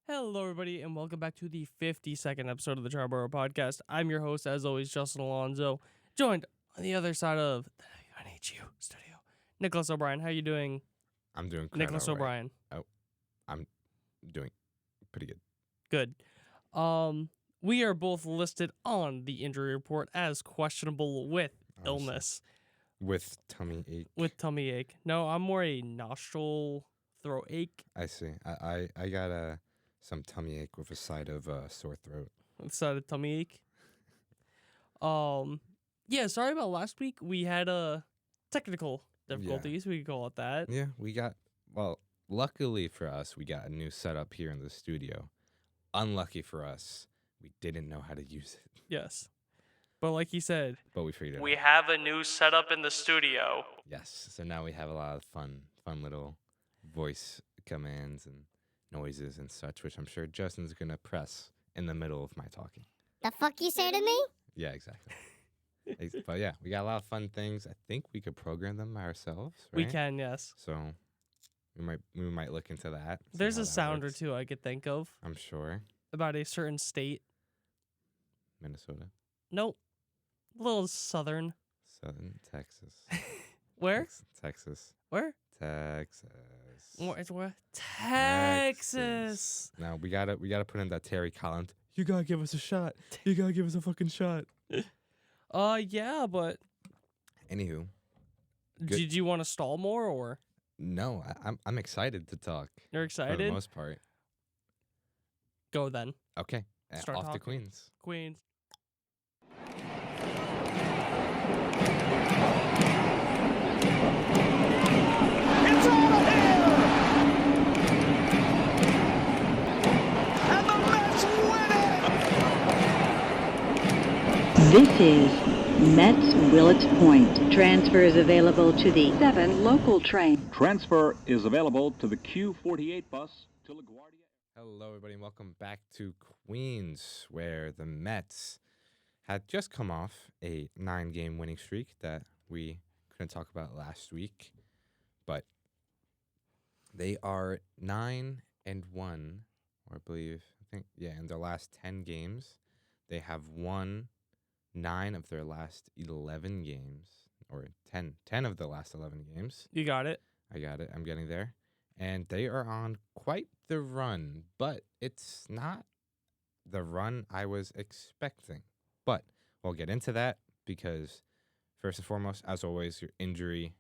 Hello, everybody, and welcome back to the 52nd episode of the Triboro Podcast. I'm your host, as always, Justin Alonso, joined on the other side of the WNHU studio, Nicholas O'Brien. How you doing, I'm doing quite Nicholas all right. O'Brien? Oh, I'm doing pretty good. Good. We are both listed on the injury report as questionable with illness. With tummy ache. With tummy ache. No, I'm more a nostril throat ache. I see. I got some tummy ache with a side of sore throat. Side of tummy ache. Yeah, sorry about last week. We had technical difficulties. We could call it that. Yeah, luckily for us, we got a new setup here in the studio. Unlucky for us, we didn't know how to use it. Yes. But like he said, but we figured it out. We have a new setup in the studio. Yes, so now we have a lot of fun little voice commands and noises and such, which I'm sure Justin's going to press in the middle of my talking. The fuck you say to me? Yeah, exactly. But yeah, we got a lot of fun things. I think we could program them ourselves, right? We can, yes. So we might look into that. There's a sound or two I could think of. I'm sure. About a certain state. Minnesota. Nope. A little southern. Southern Texas. Where? Texas. Where? Texas. Where? Texas. Now we gotta put in that Terry Collins. You gotta give us a shot. You gotta give us a fucking shot. Yeah, but. Anywho. Did you want to stall more or? No, I'm excited to talk. You're excited? For the most part. Go then. Okay. Start off talking. to Queens. Queens. It's out of here! And the Mets win it! This is Mets Willets Point. Transfer is available to the 7 local train. Transfer is available to the Q48 bus to LaGuardia. Hello, everybody, and welcome back to Queens, where the Mets had just come off a 9-game winning streak that we couldn't talk about last week, but they are 9-1, or I think, in their last 10 games. They have won 9 of their last 11 games, or 10 of the last 11 games. You got it. I got it. I'm getting there. And they are on quite the run, but it's not the run I was expecting. But we'll get into that because, first and foremost, as always, your injury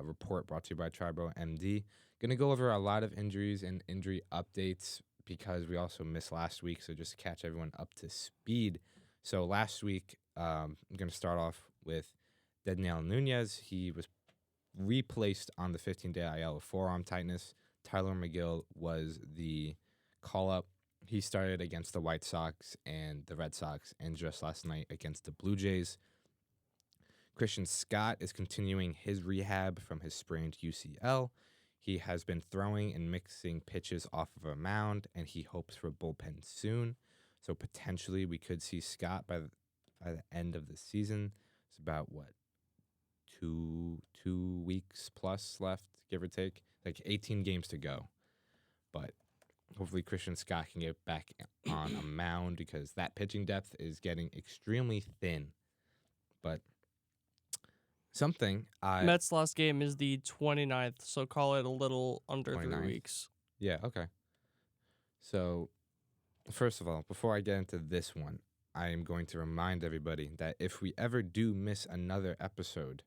report brought to you by Triboro MD. Going to go over a lot of injuries and injury updates because we also missed last week, so just to catch everyone up to speed. So last week, I'm going to start off with Daniel Nunez. He was replaced on the 15-day IL with forearm tightness. Tyler McGill was the call-up. He started against the White Sox and the Red Sox, and just last night against the Blue Jays. Christian Scott is continuing his rehab from his sprained UCL. He has been throwing and mixing pitches off of a mound, and he hopes for a bullpen soon. So potentially we could see Scott by the end of the season. It's about, 2 weeks plus left, give or take. Like 18 games to go. But hopefully Christian Scott can get back on a mound because that pitching depth is getting extremely thin. But Mets' last game is the 29th, so call it a little under 29th? 3 weeks. Yeah, okay. So, first of all, before I get into this one, I am going to remind everybody that if we ever do miss another episode,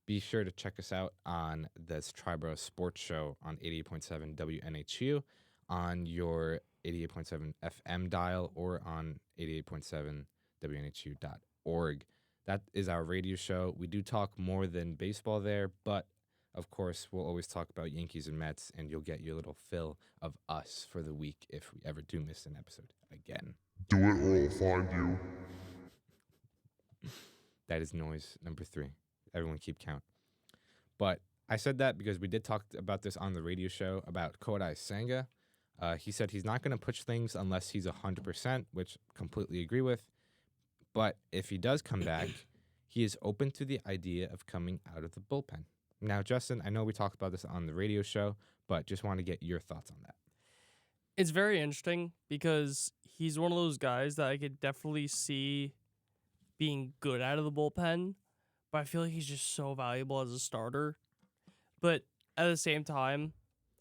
be sure to check us out on this Triboro Sports Show on 88.7 WNHU, on your 88.7 FM dial, or on 88.7 WNHU.org. That is our radio show. We do talk more than baseball there, but of course, we'll always talk about Yankees and Mets, and you'll get your little fill of us for the week if we ever do miss an episode again. Do it or I'll find you. That is noise number 3. Everyone keep count. But I said that because we did talk about this on the radio show about Kodai Senga. He said he's not going to push things unless he's 100%, which completely agree with. But if he does come back, he is open to the idea of coming out of the bullpen. Now, Justin, I know we talked about this on the radio show, but just want to get your thoughts on that. It's very interesting because he's one of those guys that I could definitely see being good out of the bullpen, but I feel like he's just so valuable as a starter. But at the same time,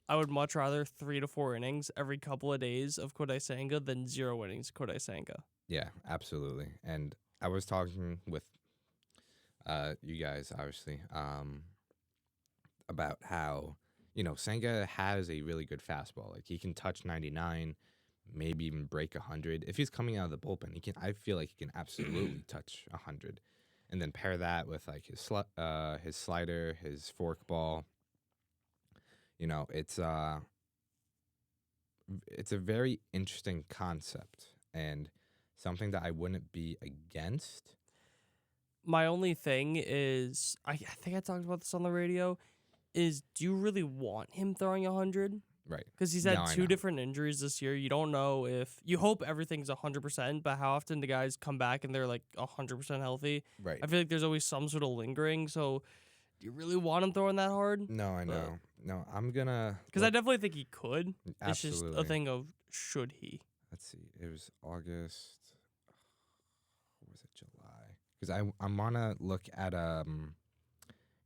I would much rather 3 to 4 innings every couple of days of Kodai Senga than 0 innings of Kodai Senga. Yeah, absolutely. And I was talking with you guys, obviously, about how, Senga has a really good fastball. Like, he can touch 99, maybe even break 100. If he's coming out of the bullpen, I feel like he can absolutely touch 100. And then pair that with, like, his slider, his forkball. It's a very interesting concept and something that I wouldn't be against. My only thing is, I think I talked about this on the radio, is do you really want him throwing 100? Right. Because he's had 2 different injuries this year. You don't know if, you hope everything's 100%, but how often do guys come back and they're like 100% healthy? Right. I feel like there's always some sort of lingering. So do you really want him throwing that hard? No, I know. No, I'm going to. Because I definitely think he could. Absolutely. It's just a thing of should he? Let's see. It was August. Or was it July? Because I'm going to look at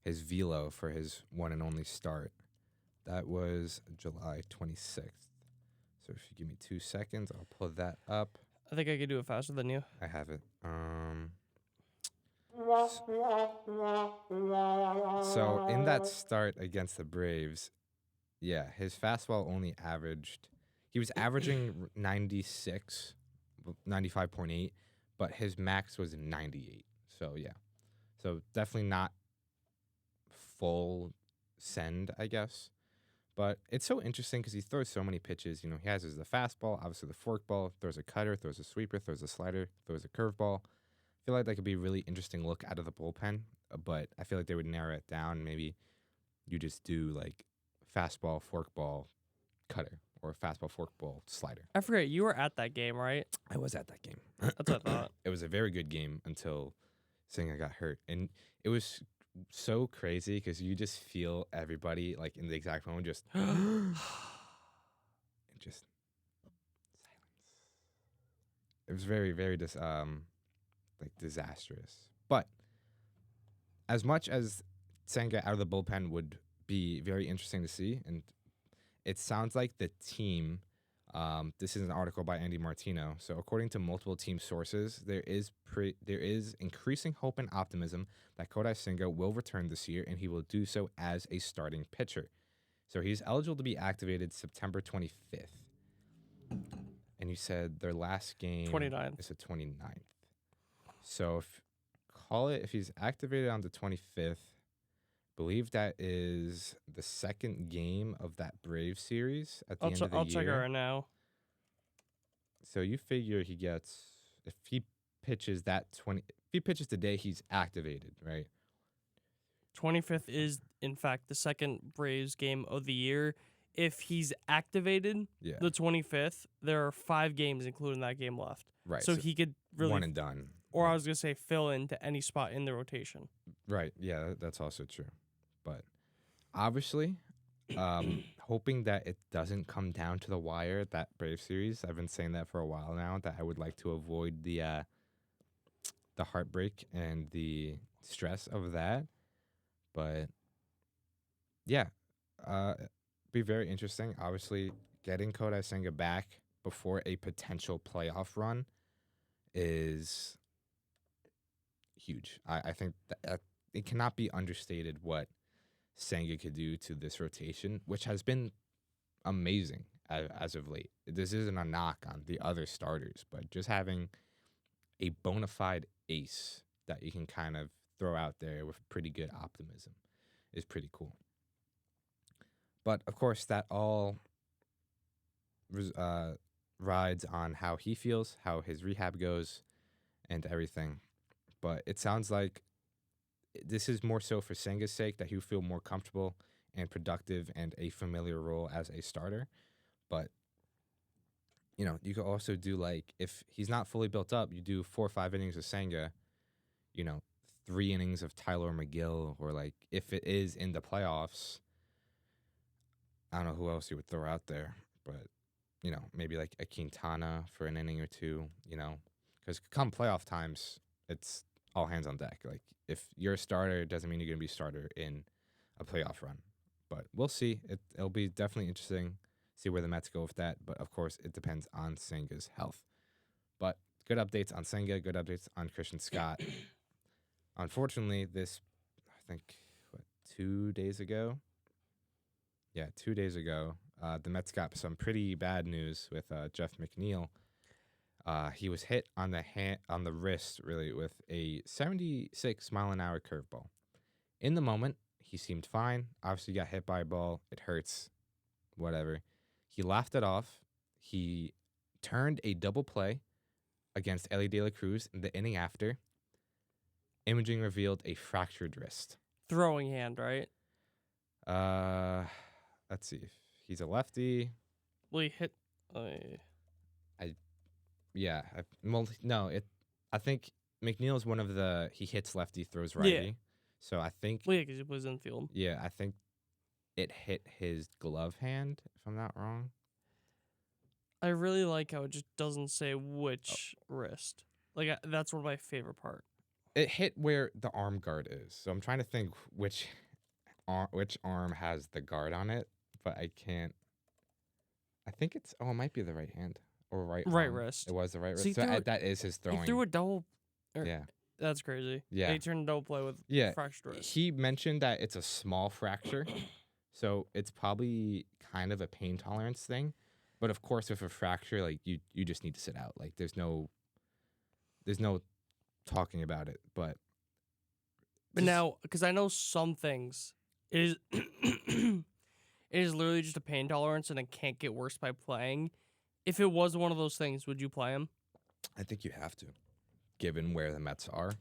his velo for his one and only start. That was July 26th. So if you give me 2 seconds, I'll pull that up. I think I could do it faster than you. I have it. So in that start against the Braves, yeah, his fastball only averaged, he was averaging 95.8, but his max was 98. So yeah, so definitely not full send, I guess. But it's so interesting because he throws so many pitches. He has the fastball, obviously the forkball, throws a cutter, throws a sweeper, throws a slider, throws a curveball. I feel like that could be a really interesting look out of the bullpen, but I feel like they would narrow it down. Maybe you just do like fastball, forkball, cutter, or fastball, forkball, slider. I forget, you were at that game, right? I was at that game. That's what I thought. It was a very good game until Senga got hurt. And it was so crazy because you just feel everybody like in the exact moment just and just silence. It was very, very disastrous. But as much as Senga out of the bullpen would be very interesting to see, and it sounds like the team, this is an article by Andy Martino. So according to multiple team sources, there is increasing hope and optimism that Kodai Senga will return this year, and he will do so as a starting pitcher. So he's eligible to be activated September 25th. And you said their last game 29th. is the 29th. So if he's activated on the 25th, believe that is the second game of that Brave series at the end of the year. I'll check it right now. So you figure he gets, if he pitches the day he's activated, right? 25th is, in fact, the second Braves game of the year. If he's activated the 25th, there are 5 games, including that game left. Right. So he could really... one and done. Or I was going to say fill into any spot in the rotation. Right. Yeah, that's also true. But obviously, hoping that it doesn't come down to the wire, that Brave series. I've been saying that for a while now, that I would like to avoid the heartbreak and the stress of that. But yeah, be very interesting. Obviously, getting Kodai Senga back before a potential playoff run is huge. I think that it cannot be understated what Senga could do to this rotation, which has been amazing as of late. This isn't a knock on the other starters, but just having a bona fide ace that you can kind of throw out there with pretty good optimism is pretty cool. But of course, that all rides on how he feels, how his rehab goes, and everything. But it sounds like this is more so for Senga's sake, that he would feel more comfortable and productive and a familiar role as a starter. But, you could also do, like, if he's not fully built up, you do 4 or 5 innings of Senga, 3 innings of Tyler McGill, or, like, if it is in the playoffs, I don't know who else you would throw out there. But, maybe like a Quintana for an inning or two, because come playoff times, it's all hands on deck. Like, if you're a starter, it doesn't mean you're going to be a starter in a playoff run. But we'll see. It'll be definitely interesting, see where the Mets go with that. But, of course, it depends on Senga's health. But good updates on Senga, good updates on Christian Scott. Unfortunately, I think, 2 days ago? Yeah, 2 days ago, the Mets got some pretty bad news with Jeff McNeil. He was hit on the wrist, really, with a 76-mile-an-hour curveball. In the moment, he seemed fine. Obviously, got hit by a ball. It hurts. Whatever. He laughed it off. He turned a double play against Ellie De La Cruz in the inning after. Imaging revealed a fractured wrist. Throwing hand, right? Let's see. He's a lefty. Well, he hit. Yeah. I think McNeil's one of he hits lefty, throws righty. Yeah. So I think. Well, yeah, because he was in field. Yeah, I think it hit his glove hand, if I'm not wrong. I really like how it just doesn't say which wrist. Like, that's one of my favorite part. It hit where the arm guard is. So I'm trying to think which arm has the guard on it, but I can't. I think it might be the right hand or right arm. Wrist. It was the right So wrist. That is his throwing. He threw a double. Yeah. That's crazy. Yeah. He turned a double play with fractured wrist. He mentioned that it's a small fracture, so it's probably kind of a pain tolerance thing. But of course, with a fracture, like you just need to sit out. Like there's no talking about it. But now, because I know some things, it is it is literally just a pain tolerance, and it can't get worse by playing. If it was one of those things, would you play him? I think you have to, given where the Mets are.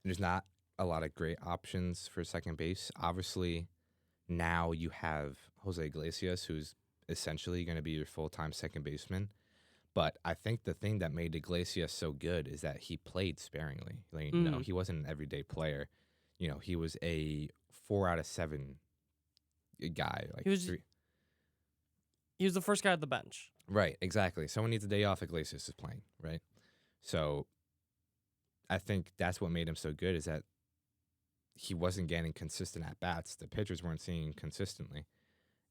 There's not a lot of great options for second base. Obviously, now you have Jose Iglesias, who's essentially going to be your full-time second baseman. But I think the thing that made Iglesias so good is that he played sparingly. Like, he wasn't an everyday player. He was a 4 out of 7 guy. Like he was the first guy at the bench. Right, exactly. Someone needs a day off. Iglesias is playing, right? So I think that's what made him so good, is that he wasn't getting consistent at bats. The pitchers weren't seeing consistently,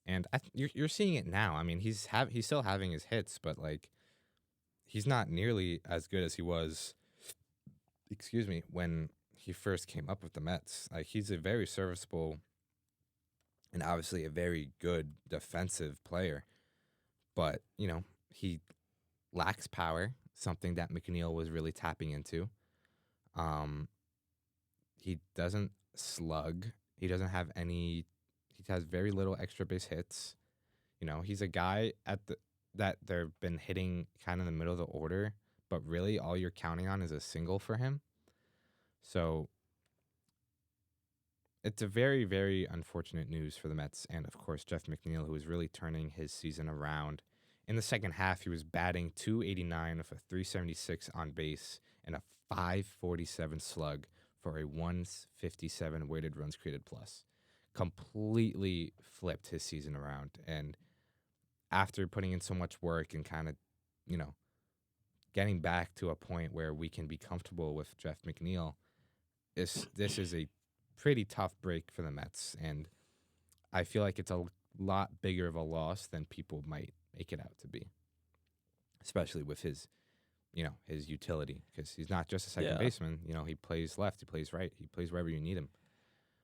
and you're seeing it now. I mean, he's still having his hits, but like he's not nearly as good as he was. Excuse me, when he first came up with the Mets. Like, he's a very serviceable and obviously a very good defensive player, but he lacks power, something that McNeil was really tapping into. He doesn't slug. He doesn't have any. He has very little extra base hits. He's a guy that they've been hitting kind of in the middle of the order, but really all you're counting on is a single for him. So it's a very, very unfortunate news for the Mets, and of course Jeff McNeil, who is really turning his season around. In the second half, he was batting .289 with a .376 on base and a .547 slug for a .157 weighted runs created plus. Completely flipped his season around. And after putting in so much work and kind of, getting back to a point where we can be comfortable with Jeff McNeil, this is a pretty tough break for the Mets. And I feel like it's a lot bigger of a loss than people might make it out to be, especially with his utility, because he's not just a second baseman. He plays left, he plays right, he plays wherever you need him.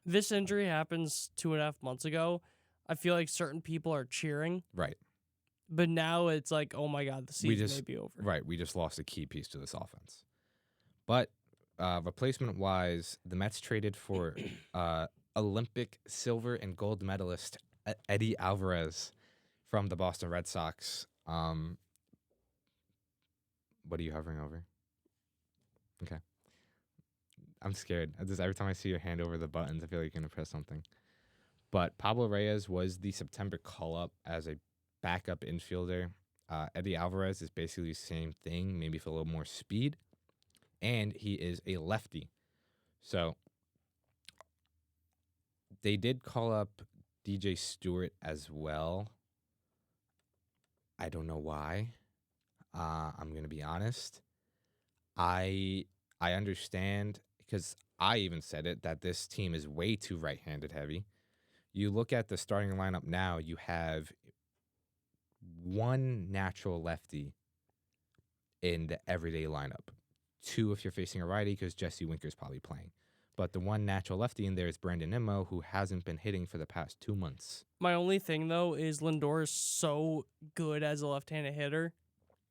This injury happens 2.5 months ago. I feel like certain people are cheering. Right. But now it's like, oh my God, the season may be over. Right. We just lost a key piece to this offense. But replacement-wise, the Mets traded for Olympic silver and gold medalist Eddie Alvarez from the Boston Red Sox. What are you hovering over? Okay. I'm scared. Every time I see your hand over the buttons, I feel like you're going to press something. But Pablo Reyes was the September call-up as a backup infielder. Eddie Alvarez is basically the same thing, maybe for a little more speed. And he is a lefty. So they did call up DJ Stewart as well. I don't know why. I'm gonna be honest. I understand because I even said it that this team is way too right-handed heavy. You look at the starting lineup now, you have one natural lefty in the everyday lineup. Two if you're facing a righty because Jesse Winker's probably playing. But the one natural lefty in there is Brandon Nimmo, who hasn't been hitting for the past 2 months. My only thing though is Lindor is so good as a left-handed hitter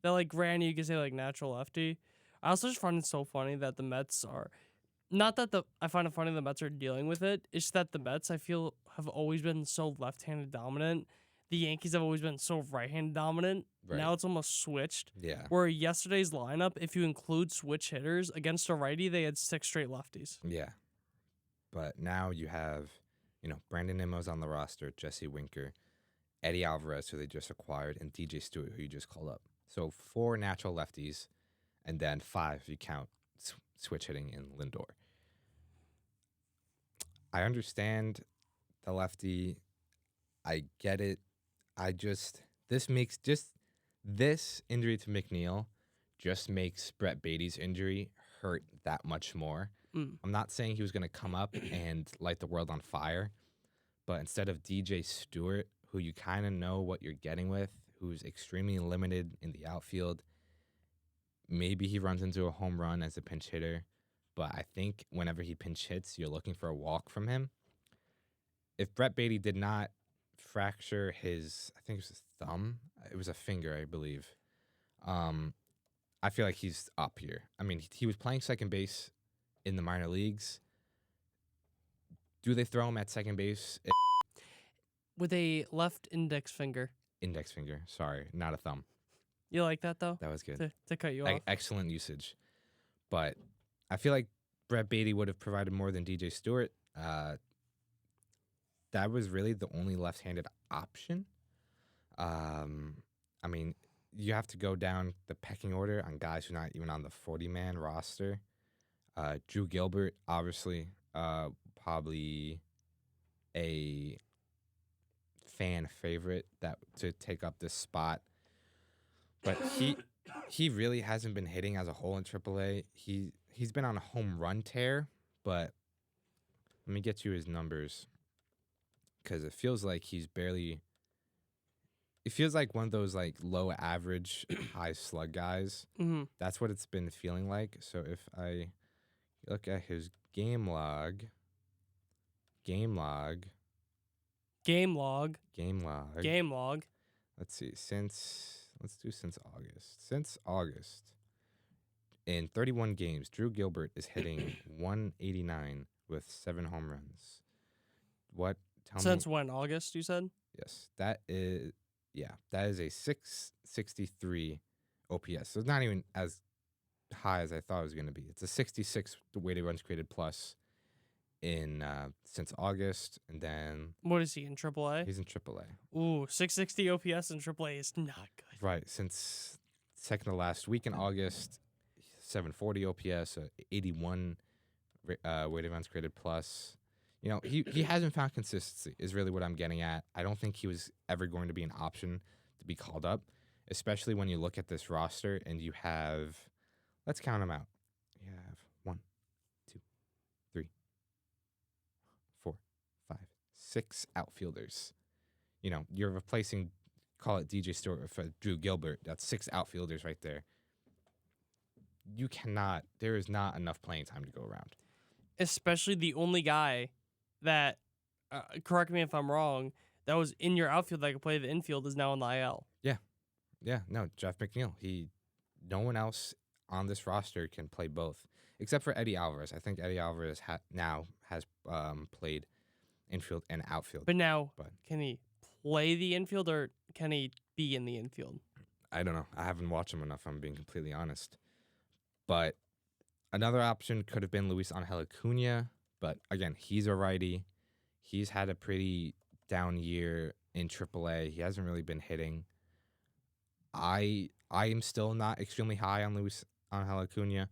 that like granted you could say like natural lefty. I also just find it so funny that the Mets are not that I find it funny the Mets are dealing with it. It's just that the Mets I feel have always been so left-handed dominant. The Yankees have always been so right-handed dominant. Right. Now it's almost switched. Yeah. Where yesterday's lineup, if you include switch hitters against a righty, they had 6 straight lefties. Yeah. But now you have, Brandon Nimmo's on the roster, Jesse Winker, Eddie Alvarez, who they just acquired, and DJ Stewart, who you just called up. So 4 natural lefties, and then 5 if you count switch hitting in Lindor. I understand the lefty. I get it. This injury to McNeil just makes Brett Beatty's injury hurt that much more. I'm not saying he was going to come up and light the world on fire, but instead of DJ Stewart, who you kind of know what you're getting with, who's extremely limited in the outfield, maybe he runs into a home run as a pinch hitter, but I think whenever he pinch hits, you're looking for a walk from him. If Brett Beatty did not fracture his, I think it was his thumb, it was a finger, I believe, I feel like he's up here. I mean, he was playing second base in the minor leagues. Do they throw him at second base? With a left index finger. Index finger, sorry, not a thumb. You like that though? That was good. To cut you off. Excellent usage. But I feel like Brett Beatty would have provided more than DJ Stewart. That was really the only left-handed option. I mean, you have to go down the pecking order on guys who are not even on the 40-man roster. Drew Gilbert, obviously, probably a fan favorite to take up this spot. But he really hasn't been hitting as a whole in AAA. He's been on a home run tear, but let me get you his numbers because it feels like he's barely. It feels like one of those like low average, high slug guys. Mm-hmm. That's what it's been feeling like. So if I look at his game log. Let's see. Let's do since August. Since August, in 31 games, Drew Gilbert is hitting 189 with 7 home runs. What? Since when? August, you said? Yes, that is a 663 OPS. So it's not even as high as I thought it was going to be. It's a 66 weighted runs created plus in since August, and then what is he in AAA? He's in AAA. Ooh, 660 OPS in AAA is not good. Right, since second to last week in August, 740 OPS, 81 weighted runs created plus. He hasn't found consistency is really what I'm getting at. I don't think he was ever going to be an option to be called up, especially when you look at this roster and you have, let's count them out. You have 1, 2, 3, 4, 5, 6 outfilders. You're replacing, call it DJ Stewart for Drew Gilbert. That's 6 outfielders right there. There is not enough playing time to go around. Especially the only guy that, correct me if I'm wrong, that was in your outfield that could play the infield is now in the IL. Yeah, no, Jeff McNeil. No one else on this roster can play both, except for Eddie Alvarez. I think Eddie Alvarez now has played infield and outfield. But can he play the infield or can he be in the infield? I don't know. I haven't watched him enough, I'm being completely honest. But another option could have been Luis Angel Acuna. But again, he's a righty. He's had a pretty down year in AAA. He hasn't really been hitting. I am still not extremely high on Luis Angel Acuna.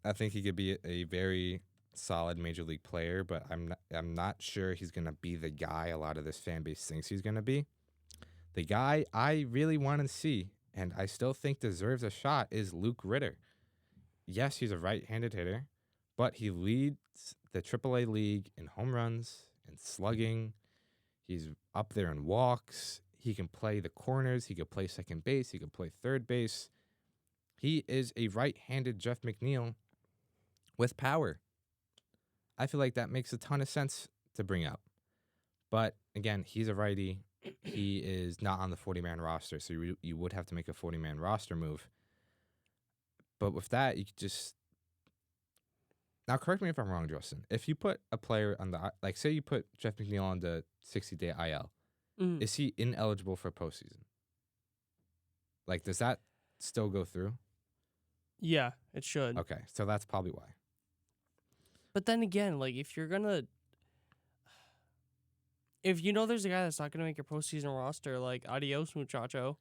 I think he could be a very solid major league player, but I'm not sure he's gonna be the guy a lot of this fan base thinks he's gonna be. The guy I really want to see, and I still think deserves a shot, is Luke Ritter. Yes, he's a right-handed hitter, but he leads the AAA league in home runs and slugging. He's up there in walks. He can play the corners. He could play second base. He could play third base. He is a right-handed Jeff McNeil with power. I feel like that makes a ton of sense to bring up. But again, he's a righty. He is not on the 40-man roster, so you would have to make a 40-man roster move. But with that, you could just... Now, correct me if I'm wrong, Justin. If you put a player on the... Like, say you put Jeff McNeil on the 60-day IL. Is he ineligible for postseason? Like, does that still go through? Yeah, it should. Okay, so that's probably why. But then again, like, if you're going to... If you know there's a guy that's not going to make your postseason roster, like, adios, muchacho.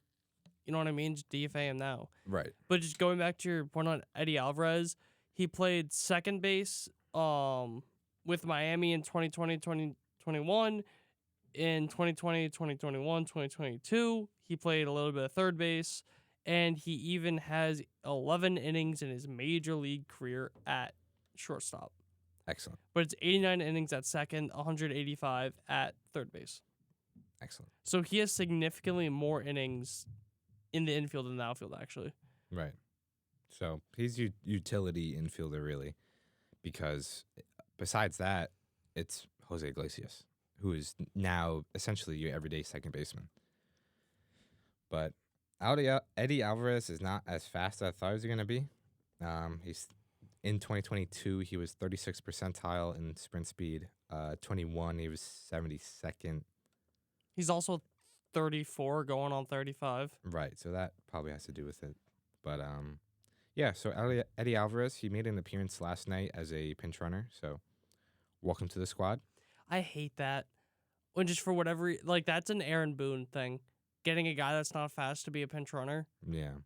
You know what I mean? Just DFA him now. Right. But just going back to your point on Eddie Alvarez, he played second base with Miami in 2020, 2021. In 2020, 2021, 2022, he played a little bit of third base. And he even has 11 innings in his major league career at shortstop. Excellent. But it's 89 innings at second, 185 at third base. Excellent. So he has significantly more innings in the infield than the outfield, actually. Right. So he's utility infielder, really, because besides that, it's Jose Iglesias, who is now essentially your everyday second baseman. But Eddie Alvarez is not as fast as I thought he was going to be. He's in 2022, he was 36th percentile in sprint speed. 21, he was 72nd. He's also 34, going on 35. Right, so that probably has to do with it. But yeah, so Eddie Alvarez, he made an appearance last night as a pinch runner. So welcome to the squad. I hate that. When just for whatever, like, that's an Aaron Boone thing. Getting a guy that's not fast to be a pinch runner. Yeah,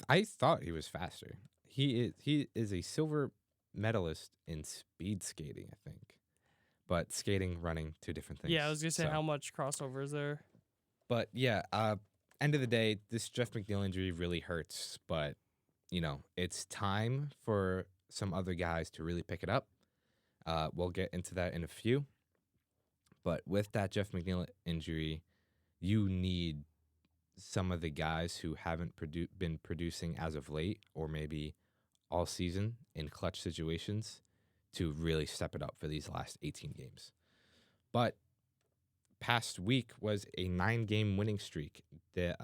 I thought he was faster. He is a silver medalist in speed skating, I think. But skating, running, two different things. Yeah, I was going to say, how much crossover is there? But yeah, end of the day, this Jeff McNeil injury really hurts. But, you know, it's time for some other guys to really pick it up. We'll get into that in a few. But with that Jeff McNeil injury, you need some of the guys who haven't been producing as of late, or maybe all season in clutch situations, to really step it up for these last 18 games. But past week was a 9-game winning streak. They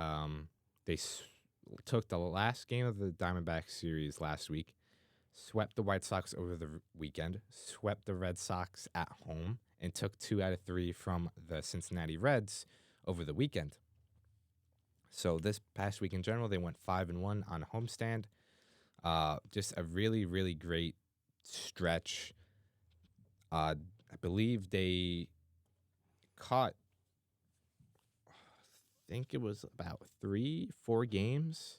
took the last game of the Diamondbacks series last week, swept the White Sox over the weekend, swept the Red Sox at home, and took 2 out of 3 from the Cincinnati Reds over the weekend. So this past week in general, they went 5-1 on a homestand. Just a really, really great stretch. I believe they caught, I think it was about 3-4 games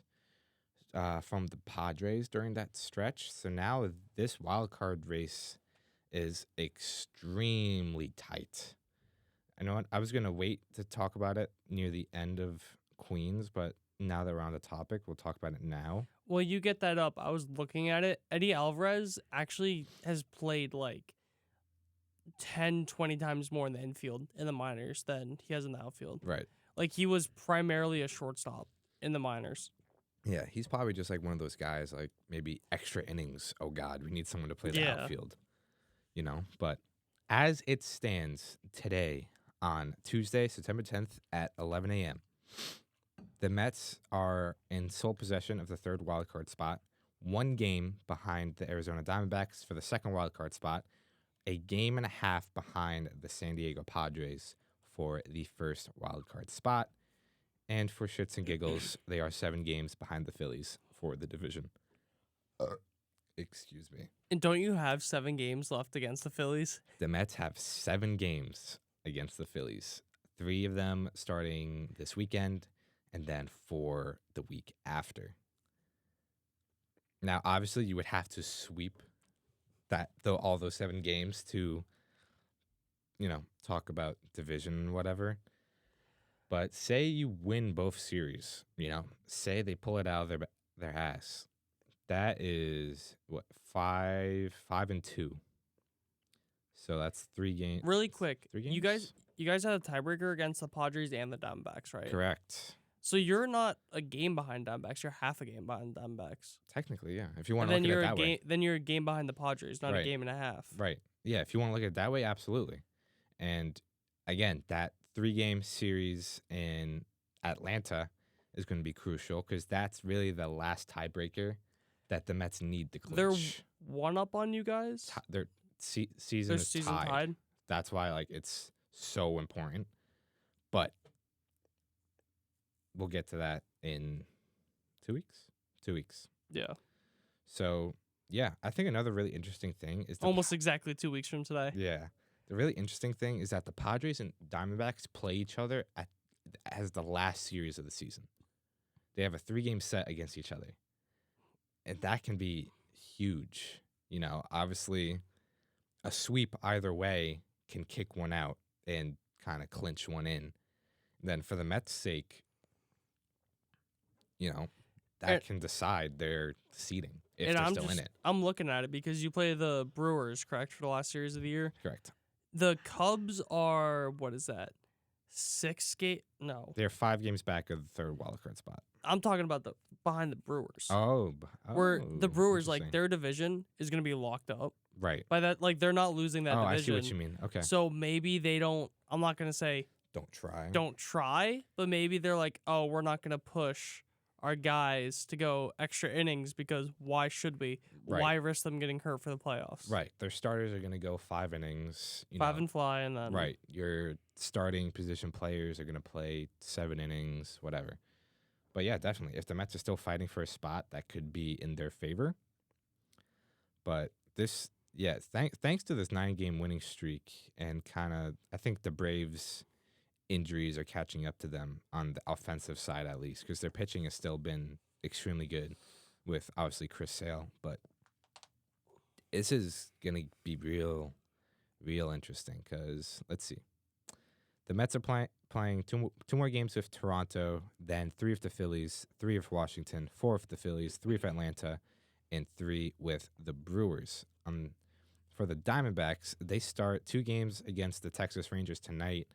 from the Padres during that stretch. So now this wild card race is extremely tight. I know I was going to wait to talk about it near the end of Queens, but now that we're on the topic, we'll talk about it now. Well, you get that up. I was looking at it. Eddie Alvarez actually has played like 10, 20 times more in the infield in the minors than he has in the outfield. Right. Like, he was primarily a shortstop in the minors. Yeah, he's probably just like one of those guys, like maybe extra innings. Oh, God, we need someone to play the outfield. You know, but as it stands today on Tuesday, September 10th at 11 a.m., the Mets are in sole possession of the third wildcard spot, 1 game behind the Arizona Diamondbacks for the second wildcard spot, a game and a half behind the San Diego Padres for the first wildcard spot, and for shits and giggles, they are 7 games behind the Phillies for the division. Excuse me. And don't you have 7 games left against the Phillies? The Mets have 7 games against the Phillies, 3 of them starting this weekend, and then 4 the week after. Now, obviously, you would have to sweep all those 7 games to, talk about division and whatever. But say you win both series, say they pull it out of their ass. That is what 5-2. So that's 3 games. Really quick, 3 games. you guys had a tiebreaker against the Padres and the Diamondbacks, right? Correct. So you're not a game behind Diamondbacks. You're half a game behind Diamondbacks. Technically, yeah. If you want And to then look at you're it that way. then you're a game behind the Padres, not a Right. game and a half. Right. Yeah, if you want to look at it that way, absolutely. And again, that 3-game series in Atlanta is going to be crucial because that's really the last tiebreaker that the Mets need to They're clinch. one up on you guys. Their season Their is season tied. tied. That's why it's so important. But we'll get to that in 2 weeks. 2 weeks. Yeah, So yeah, I think another really interesting thing is almost exactly 2 weeks from today. Yeah. The really interesting thing is that the Padres and Diamondbacks play each other as the last series of the season. They have a 3-game set against each other. And that can be huge. Obviously, a sweep either way can kick one out and kind of clinch one in. Then for the Mets' sake, that can decide their seeding if they're still in it. I'm looking at it because you play the Brewers, correct, for the last series of the year. Correct. The Cubs are, what is that? 6 game? No, They're 5 games back of the 3rd wildcard spot. I'm talking about the behind the Brewers. Where Where the Brewers, like their division is gonna be locked up right. by that. Like they're not losing that division. I see what you mean. Okay. So maybe they don't. I'm not gonna say Don't try. but maybe they're like, oh, we're not gonna push our guys to go extra innings because why should we? Right. Why risk them getting hurt for the playoffs? Right. Their starters are going to go 5 innings. 5 and fly, and then Right. Your starting position players are going to play 7 innings, whatever. But yeah, definitely. If the Mets are still fighting for a spot, that could be in their favor. But thanks to this 9-game winning streak and kind of, I think the Braves' injuries are catching up to them on the offensive side at least because their pitching has still been extremely good with obviously Chris Sale. But this is going to be real interesting because let's see. The Mets are playing two more games with Toronto, then 3 with the Phillies, 3 with Washington, 4 with the Phillies, 3 with Atlanta, and 3 with the Brewers. For the Diamondbacks, they start 2 games against the Texas Rangers tonight,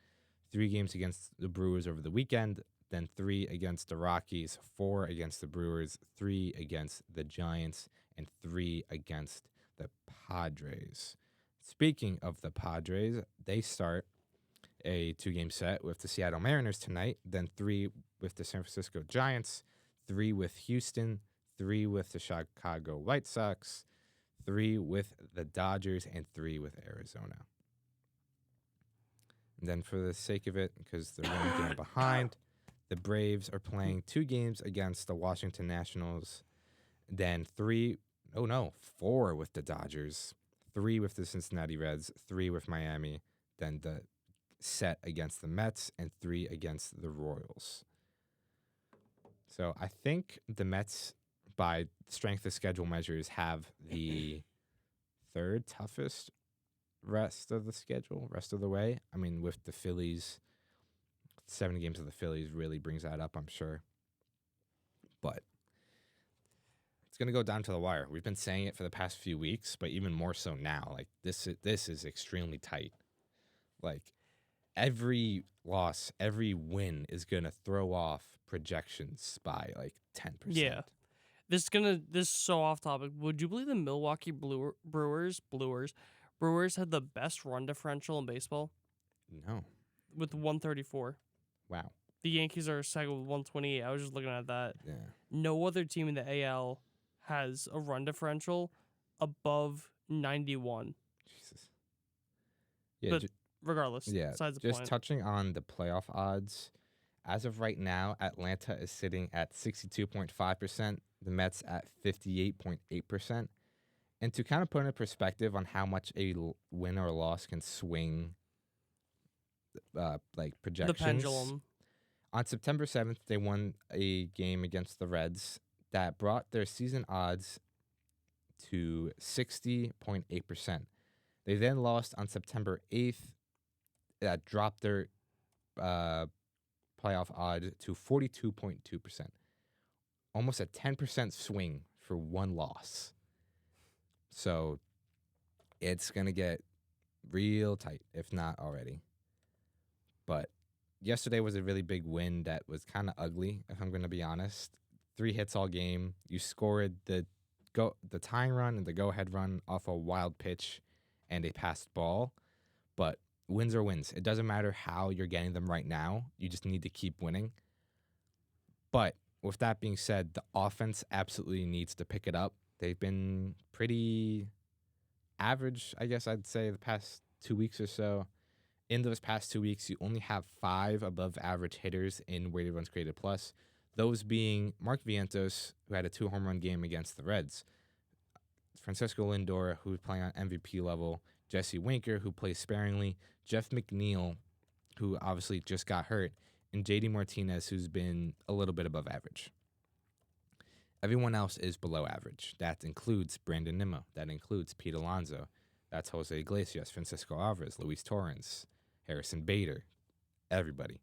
3 games against the Brewers over the weekend, then 3 against the Rockies, 4 against the Brewers, 3 against the Giants, and 3 against the Padres. Speaking of the Padres, they start a 2-game set with the Seattle Mariners tonight, then 3 with the San Francisco Giants, 3 with Houston, 3 with the Chicago White Sox, 3 with the Dodgers, and 3 with Arizona. And then for the sake of it, because they're 1 game behind, the Braves are playing 2 games against the Washington Nationals, then 4 with the Dodgers, 3 with the Cincinnati Reds, 3 with Miami, then the set against the Mets, and 3 against the Royals. So I think the Mets, by strength of schedule measures, have the 3rd toughest rest of the way. I mean, with the Phillies, 7 games of the Phillies really brings that up, I'm sure. But it's going to go down to the wire. We've been saying it for the past few weeks, but even more so now. Like, this is extremely tight. Like, every loss, every win is going to throw off projections by like 10%. Yeah. This is so off topic. Would you believe the Milwaukee Brewers had the best run differential in baseball No. with 134? Wow. The Yankees are second with 128. I was just looking at that. Yeah. No other team in the AL has a run differential above 91. Jesus. Yeah. But regardless, besides the just point. touching on the playoff odds. As of right now, Atlanta is sitting at 62.5%, the Mets at 58.8%. And to kind of put in perspective on how much a win or loss can swing like projections. The pendulum. On September 7th, they won a game against the Reds that brought their season odds to 60.8%. They then lost on September 8th. That dropped their playoff odds to 42.2%. Almost a 10% swing for one loss. So it's going to get real tight, if not already. But yesterday was a really big win that was kind of ugly, if I'm going to be honest. 3 hits all game. You scored the tying run and the go-ahead run off a wild pitch and a passed ball. But wins are wins. It doesn't matter how you're getting them right now. You just need to keep winning. But with that being said, the offense absolutely needs to pick it up. They've been pretty average, I guess I'd say, the past 2 weeks or so. In those past 2 weeks, you only have 5 above average hitters in weighted runs created plus. Those being Mark Vientos, who had a 2 home run game against the Reds, Francisco Lindor, who's playing on MVP level, Jesse Winker, who plays sparingly, Jeff McNeil, who obviously just got hurt, and JD Martinez, who's been a little bit above average. Everyone else is below average. That includes Brandon Nimmo. That includes Pete Alonso. That's Jose Iglesias, Francisco Alvarez, Luis Torrens, Harrison Bader, everybody.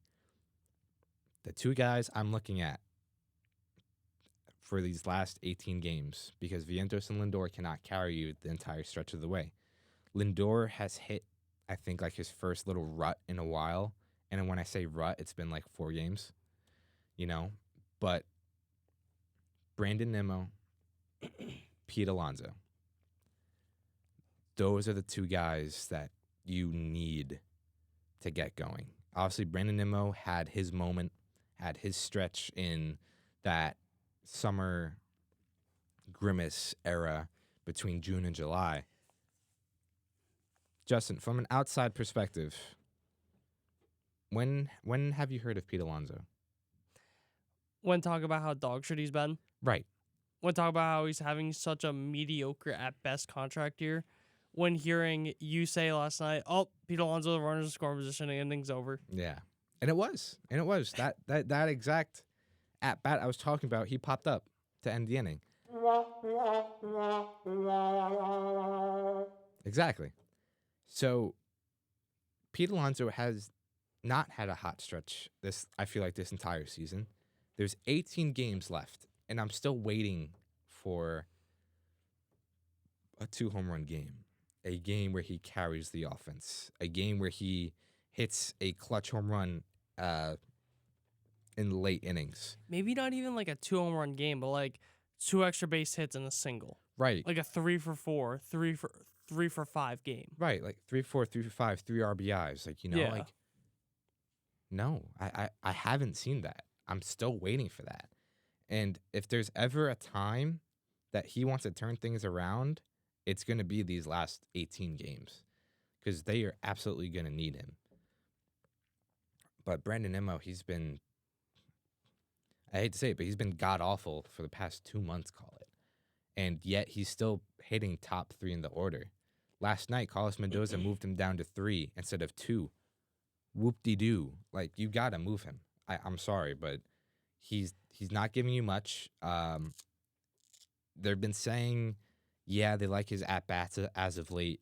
The 2 guys I'm looking at for these last 18 games, because Vientos and Lindor cannot carry you the entire stretch of the way. Lindor has hit, I think, like his first little rut in a while. And when I say rut, it's been like 4 games, But Brandon Nimmo, Pete Alonso. Those are the 2 guys that you need to get going. Obviously, Brandon Nimmo had his moment, had his stretch in that summer grimace era between June and July. Justin, from an outside perspective, when have you heard of Pete Alonso? When talk about how dog shit he's been. Right. When talk about how he's having such a mediocre at best contract year. When hearing you say last night, "Oh, Pete Alonso, the runner's in scoring position, and innings over." Yeah. And it was that exact at bat I was talking about. He popped up to end the inning. Exactly. So Pete Alonso has not had a hot stretch I feel like this entire season. There's 18 games left, and I'm still waiting for a 2 home run game. A game where he carries the offense. A game where he hits a clutch home run in late innings. Maybe not even like a 2 home run game, but like 2 extra base hits and a single. Right. Like a 3 for 4, 3 for 5 game. Right. Like 3-4, 3-5, 3 RBIs. Yeah. No, I haven't seen that. I'm still waiting for that. And if there's ever a time that he wants to turn things around, it's going to be these last 18 games because they are absolutely going to need him. But Brandon Nimmo, he's been, I hate to say it, but he's been god-awful for the past 2 months, call it. And yet he's still hitting top 3 in the order. Last night, Carlos Mendoza moved him down to 3 instead of 2. Whoop-de-doo. Like, you got to move him. I'm sorry, but he's not giving you much. They've been saying, yeah, they like his at-bats as of late.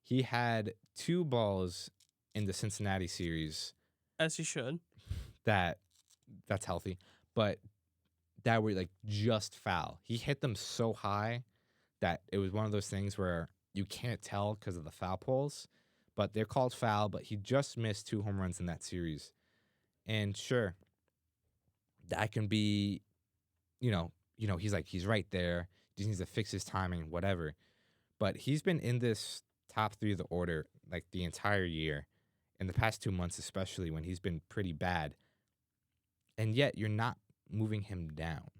He had 2 balls in the Cincinnati series. As he should. That's healthy. But that were, like, just foul. He hit them so high that it was one of those things where you can't tell because of the foul poles. But they're called foul, but he just missed 2 home runs in that series. And sure, that can be, he's right there. He just needs to fix his timing, whatever. But he's been in this top 3 of the order like the entire year, in the past 2 months especially, when he's been pretty bad. And yet you're not moving him down.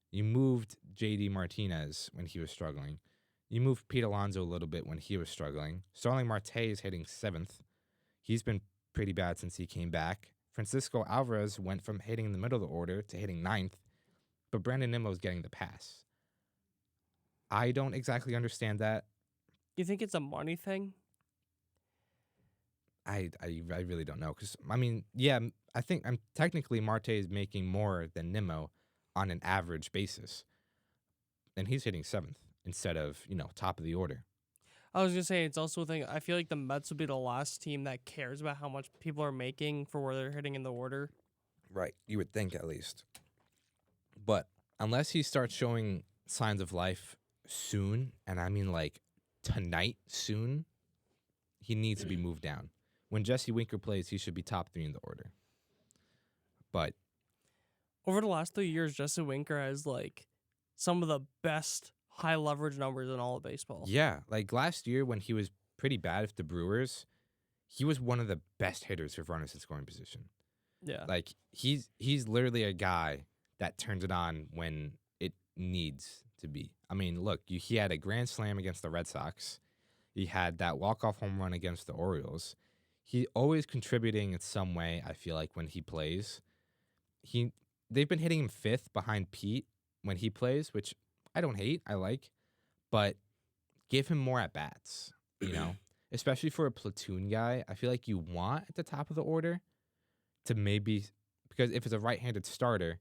You moved JD Martinez when he was struggling. You moved Pete Alonso a little bit when he was struggling. Starling Marte is hitting 7th. He's been pretty bad since he came back. Francisco Alvarez went from hitting in the middle of the order to hitting 9th, but Brandon Nimmo is getting the pass. I don't exactly understand that. You think it's a money thing? I really don't know. Because, I think technically Marte is making more than Nimmo on an average basis. And he's hitting 7th instead of, top of the order. I was going to say, it's also a thing. I feel like the Mets will be the last team that cares about how much people are making for where they're hitting in the order. Right. You would think at least. But unless he starts showing signs of life soon, and I mean like tonight soon, he needs to be moved down. When Jesse Winker plays, he should be top 3 in the order. But Over the last 3 years, Jesse Winker has like some of the best high leverage numbers in all of baseball. yeah, like last year when he was pretty bad with the Brewers, he was one of the best hitters with runners in scoring position. Yeah. Like he's literally a guy that turns it on when it needs to be. I mean, look, he had a grand slam against the Red Sox. He had that walk-off home run against the Orioles. He always contributing in some way, I feel like, when he plays. They've been hitting him 5th behind Pete when he plays, which I don't hate, I like. But give him more at-bats, you know? Especially for a platoon guy, I feel like you want at the top of the order to maybe, because if it's a right-handed starter,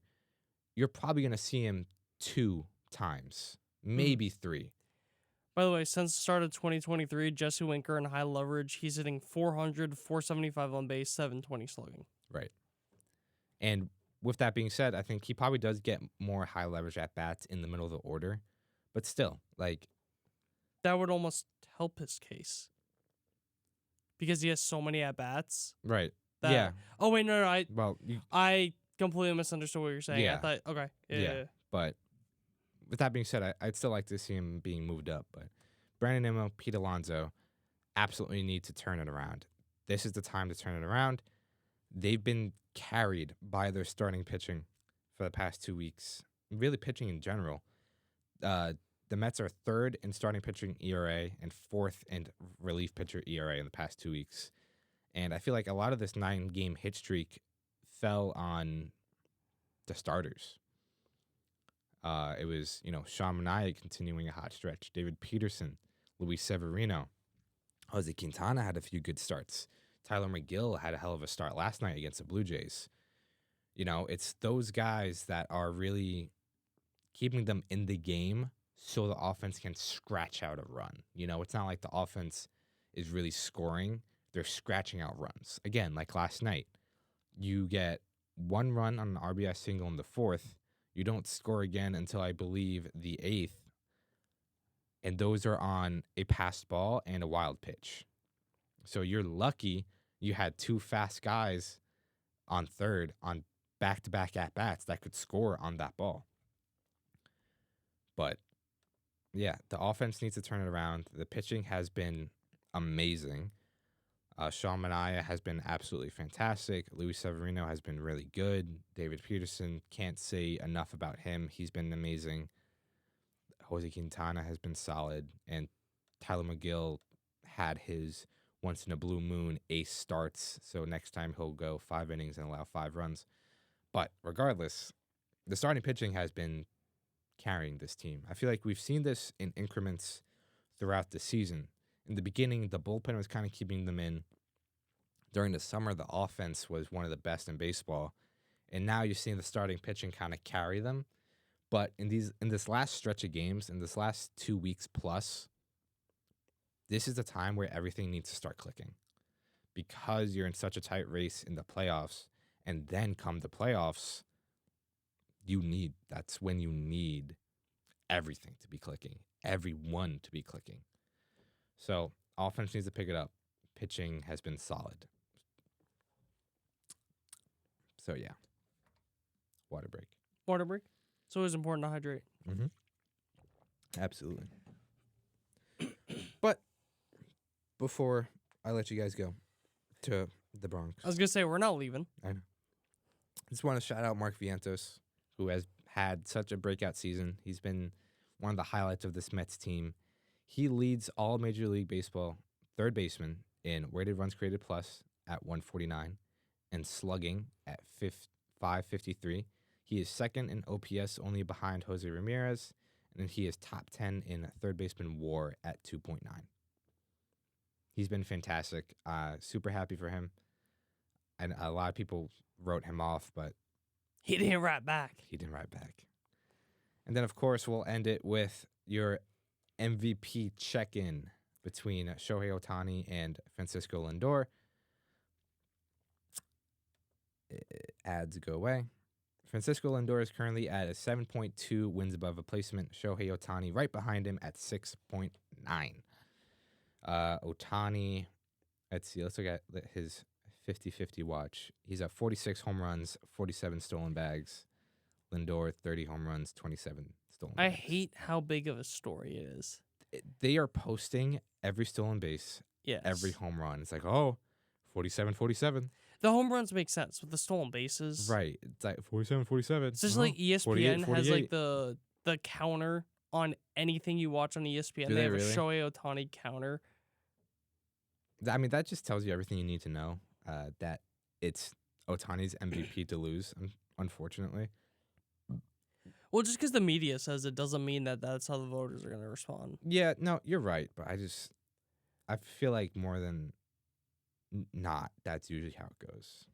you're probably going to see him 2 times, maybe 3. By the way, since the start of 2023, Jesse Winker in high leverage, he's hitting 400, 475 on base, 720 slugging. Right. And with that being said, I think he probably does get more high leverage at bats in the middle of the order. But still, like, That would almost help his case. Because he has so many at bats. right. That, Yeah. Oh, wait, no. Well, I completely misunderstood what you're saying. I Yeah. thought, okay. Yeah. but with that being said, I'd still like to see him being moved up. But Brandon Nimmo, Pete Alonso absolutely need to turn it around. This is the time to turn it around. They've been carried by their starting pitching for the past 2 weeks, really pitching in general. The Mets are 3rd in starting pitching ERA and 4th in relief pitcher ERA in the past 2 weeks. And I feel like a lot of this 9-game hit streak fell on the starters. It was, Sean Manaea continuing a hot stretch, David Peterson, Luis Severino, Jose Quintana had a few good starts. Tyler McGill had a hell of a start last night against the Blue Jays. It's those guys that are really keeping them in the game so the offense can scratch out a run. It's not like the offense is really scoring. They're scratching out runs. Again, like last night, you get 1 run on an RBI single in the 4th. You don't score again until, I believe, the 8th. And those are on a passed ball and a wild pitch. So you're lucky you had 2 fast guys on third on back-to-back at-bats that could score on that ball. But, yeah, the offense needs to turn it around. The pitching has been amazing. Sean Manaea has been absolutely fantastic. Luis Severino has been really good. David Peterson, can't say enough about him. He's been amazing. Jose Quintana has been solid. And Tyler McGill had his once-in-a-blue-moon ace starts. So next time he'll go 5 innings and allow 5 runs. But regardless, the starting pitching has been carrying this team. I feel like we've seen this in increments throughout the season. In the beginning, the bullpen was kind of keeping them in. During the summer, the offense was one of the best in baseball. And now you're seeing the starting pitching kind of carry them. But in this last stretch of games, in this last 2 weeks plus, this is the time where everything needs to start clicking. Because you're in such a tight race in the playoffs, and then come the playoffs, that's when you need everything to be clicking. Everyone to be clicking. So, offense needs to pick it up. Pitching has been solid. So, yeah. Water break. Water break. It's always important to hydrate. Mm-hmm. Absolutely. But before I let you guys go to the Bronx, I was going to say, we're not leaving. I know. I just want to shout out Mark Vientos, who has had such a breakout season. He's been one of the highlights of this Mets team. He leads all Major League Baseball third baseman in weighted runs created plus at 149 and slugging at 553. He is second in OPS, only behind Jose Ramirez, and he is top 10 in third baseman WAR at 2.9. He's been fantastic. Super happy for him. And a lot of people wrote him off, but He didn't write back. he didn't write back. And then, of course, we'll end it with your MVP check-in between Shohei Ohtani and Francisco Lindor. ads go away. Francisco Lindor is currently at a 7.2 wins above replacement. Shohei Ohtani right behind him at 6.9. Ohtani, let's look at his 50-50 watch. He's at 46 home runs, 47 stolen bags. Lindor, 30 home runs, 27 stolen bags. I hate how big of a story it is. They are posting every stolen base, Yes. every home run. It's like, oh, 47-47. The home runs make sense with the stolen bases. Right. It's like 47-47. It's just like ESPN 48, has like the counter on anything you watch on ESPN. Do they they have really? a Shohei Ohtani counter. I mean, that just tells you everything you need to know. That it's Ohtani's MVP to lose, unfortunately. Well, just because the media says it doesn't mean that that's how the voters are going to respond. Yeah, no, you're right. But I feel like more than not, that's usually how it goes.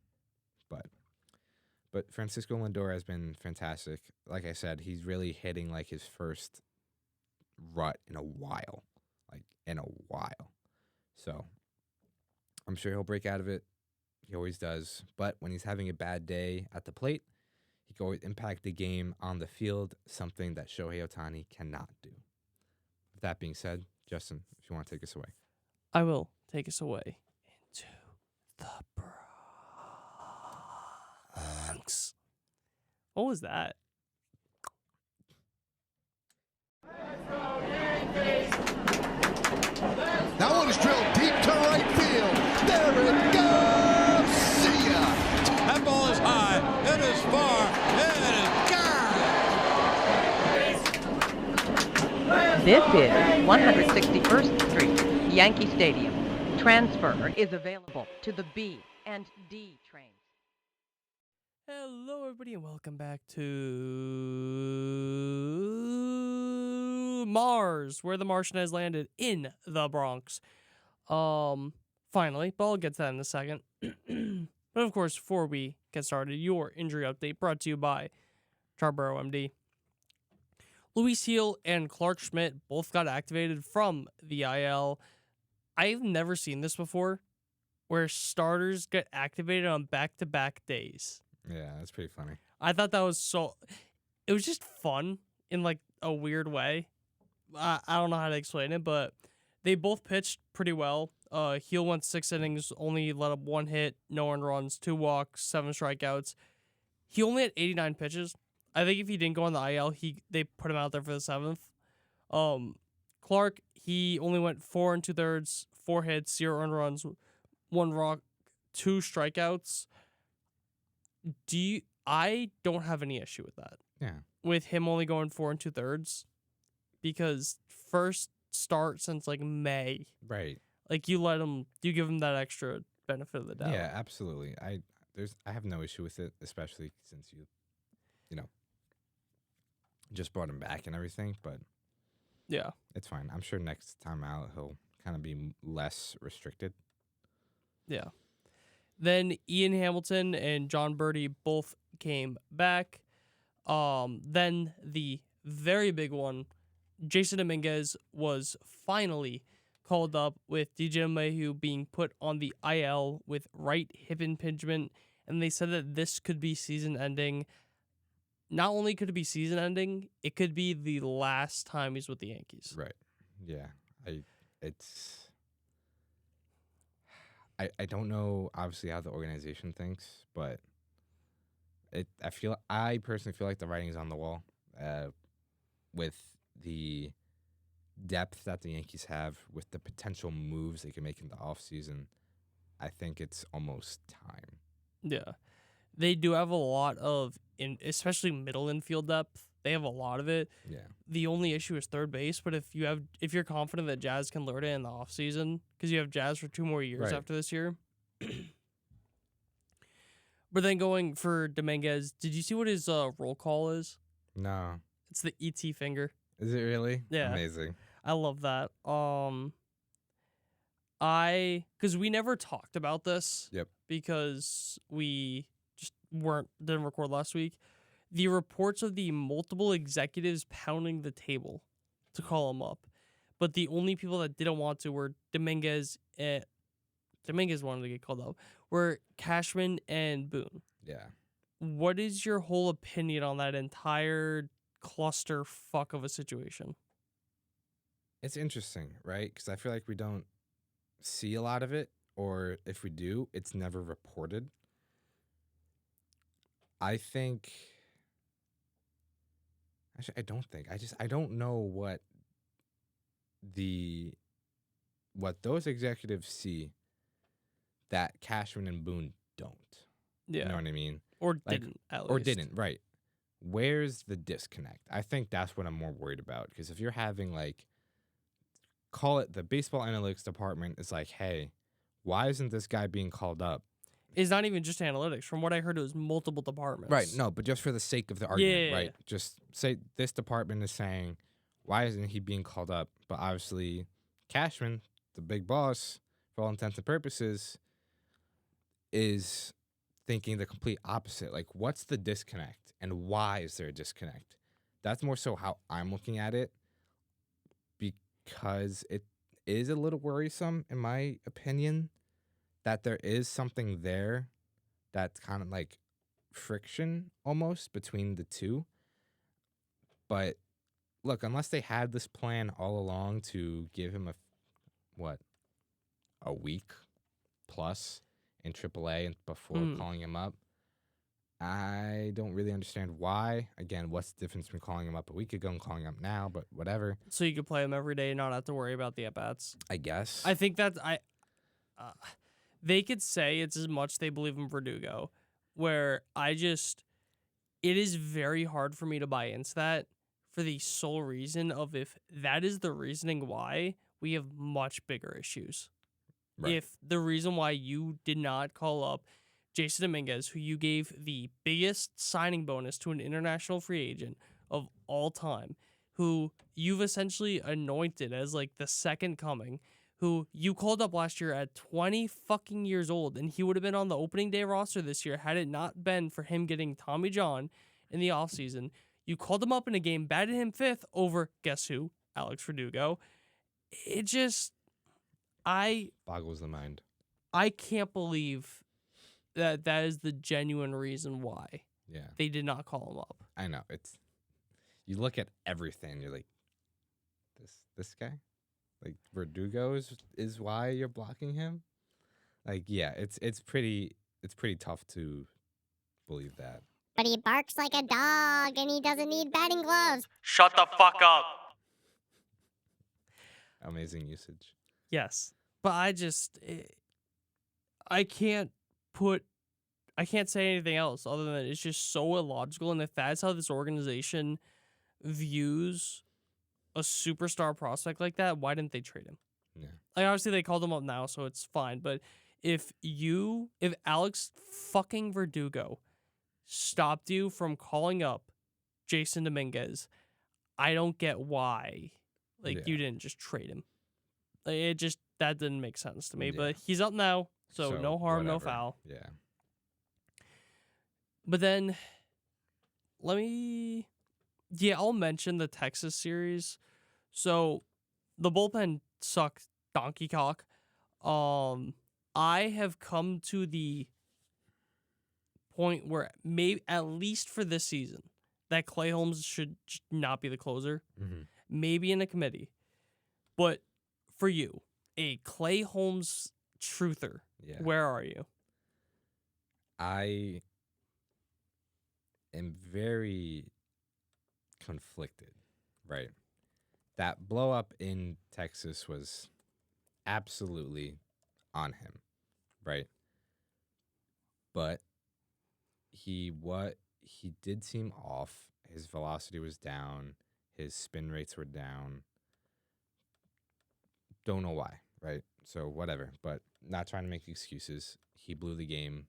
But Francisco Lindor has been fantastic. Like I said, he's really hitting like his first rut in a while. So I'm sure he'll break out of it. He always does. But when he's having a bad day at the plate, he can always impact the game on the field, something that Shohei Ohtani cannot do. With that being said, Justin, if you want to take us away. I will take us away into the Bronx. What was that? That one is drilled deep to right field. There it goes. See ya. That ball is high. It is far. It is gone. This is 161st Street, Yankee Stadium. Transfer is available to the B and D trains. Hello, everybody, and welcome back to Mars, where the Martian has landed in the Bronx. Finally, but I'll get to that in a second. But of course, before we get started, your injury update brought to you by Triboro MD. Luis Heel and Clark Schmidt both got activated from the IL. I've never seen this before, where starters get activated on back-to-back days. Yeah, that's pretty funny. I thought that was it was just fun in like a weird way. I don't know how to explain it, but they both pitched pretty well. Heel went 6 innings, only let up 1 hit, no earned runs, 2 walks, 7 strikeouts. He only had 89 pitches. I think if he didn't go on the IL, they put him out there for the 7th. Clark, he only went 4 2/3, 4 hits, 0 earned runs, 1 walk, 2 strikeouts. I don't have any issue with that. Yeah. With him only going 4 2/3, because first start since like May. Right. Like you give him that extra benefit of the doubt. Yeah, absolutely. I have no issue with it, especially since you just brought him back and everything, but Yeah. it's fine. I'm sure next time out he'll kind of be less restricted. Yeah. Then Ian Hamilton and John Birdie both came back. Then the very big one, Jason Dominguez was finally called up with DJ LeMahieu being put on the IL with right hip impingement, and they said that this could be season-ending. Not only could it be season-ending, it could be the last time he's with the Yankees. Right. Yeah. I don't know obviously how the organization thinks, but I personally feel like the writing's on the wall with the depth that the Yankees have, with the potential moves they can make in the offseason. I think it's almost time. Yeah. They do have a lot of, especially middle infield depth. They have a lot of it. Yeah. The only issue is third base, but if you're confident that Jazz can learn it in the offseason, because you have Jazz for 2 more years Right. after this year. But then going for Dominguez, did you see what his roll call is? No. It's the ET finger. Is it really? Yeah. Amazing. I love that. Because we never talked about this. Yep. Because we just didn't record last week. The reports of the multiple executives pounding the table to call him up, but the only people that didn't want to were Dominguez wanted to get called up, were Cashman and Boone. Yeah. What is your whole opinion on that entire cluster fuck of a situation? It's interesting, right? Because I feel like we don't see a lot of it, or if we do, it's never reported. I think. Actually, I don't think. I don't know what those executives see that Cashman and Boone don't. Yeah. You know what I mean? Or Like, didn't, at least. Or didn't, right. Where's the disconnect? I think that's what I'm more worried about. Because if you're having, like, call it the baseball analytics department is like, hey, why isn't this guy being called up? It's not even just analytics. From what I heard, it was multiple departments. Right, no, but just for the sake of the argument, Yeah. right? Just say this department is saying, why isn't he being called up? But obviously, Cashman, the big boss, for all intents and purposes, is thinking the complete opposite. Like, what's the disconnect, and why is there a disconnect? That's more so how I'm looking at it, because it is a little worrisome, in my opinion, that there is something there that's kind of like friction almost between the two. But look, unless they had this plan all along to give him a week plus in AAA and before calling him up, I don't really understand why. Again, what's the difference between calling him up a week ago and calling him up now? But whatever. So you could play him every day and not have to worry about the at-bats. I guess. I think that's they could say it's as much they believe in Verdugo, where it is very hard for me to buy into that for the sole reason of if that is the reasoning why, we have much bigger issues. Right. If the reason why you did not call up Jason Dominguez, who you gave the biggest signing bonus to an international free agent of all time, who you've essentially anointed as like the second coming, who you called up last year at 20 fucking years old, and he would have been on the opening day roster this year had it not been for him getting Tommy John in the offseason. You called him up in a game, batted him fifth over, guess who? Alex Verdugo. It just, boggles the mind. I can't believe that is the genuine reason why they did not call him up. I know. You look at everything, you're like, this guy? Like, Verdugo is why you're blocking him? Like, yeah, it's pretty tough to believe that. But he barks like a dog and he doesn't need batting gloves. Shut the fuck up. Amazing usage. Yes. But I can't say anything else other than it's just so illogical. And if that's how this organization views a superstar prospect like that, why didn't they trade him? Yeah. Like, obviously they called him up now, so it's fine. But if Alex fucking Verdugo stopped you from calling up Jason Dominguez, I don't get why you didn't just trade him. Like, that didn't make sense to me. Yeah. But he's up now, so no harm, no whatever. foul. Yeah. But then I'll mention the Texas series. So the bullpen sucked donkey cock. I have come to the point where maybe at least for this season that Clay Holmes should not be the closer. Mm-hmm. Maybe in a committee. But for you, a Clay Holmes truther, where are you? I am very conflicted, right? That blow up in Texas was absolutely on him, right? But he did seem off. His velocity was down. His spin rates were down. Don't know why, right? So whatever, but not trying to make excuses. He blew the game.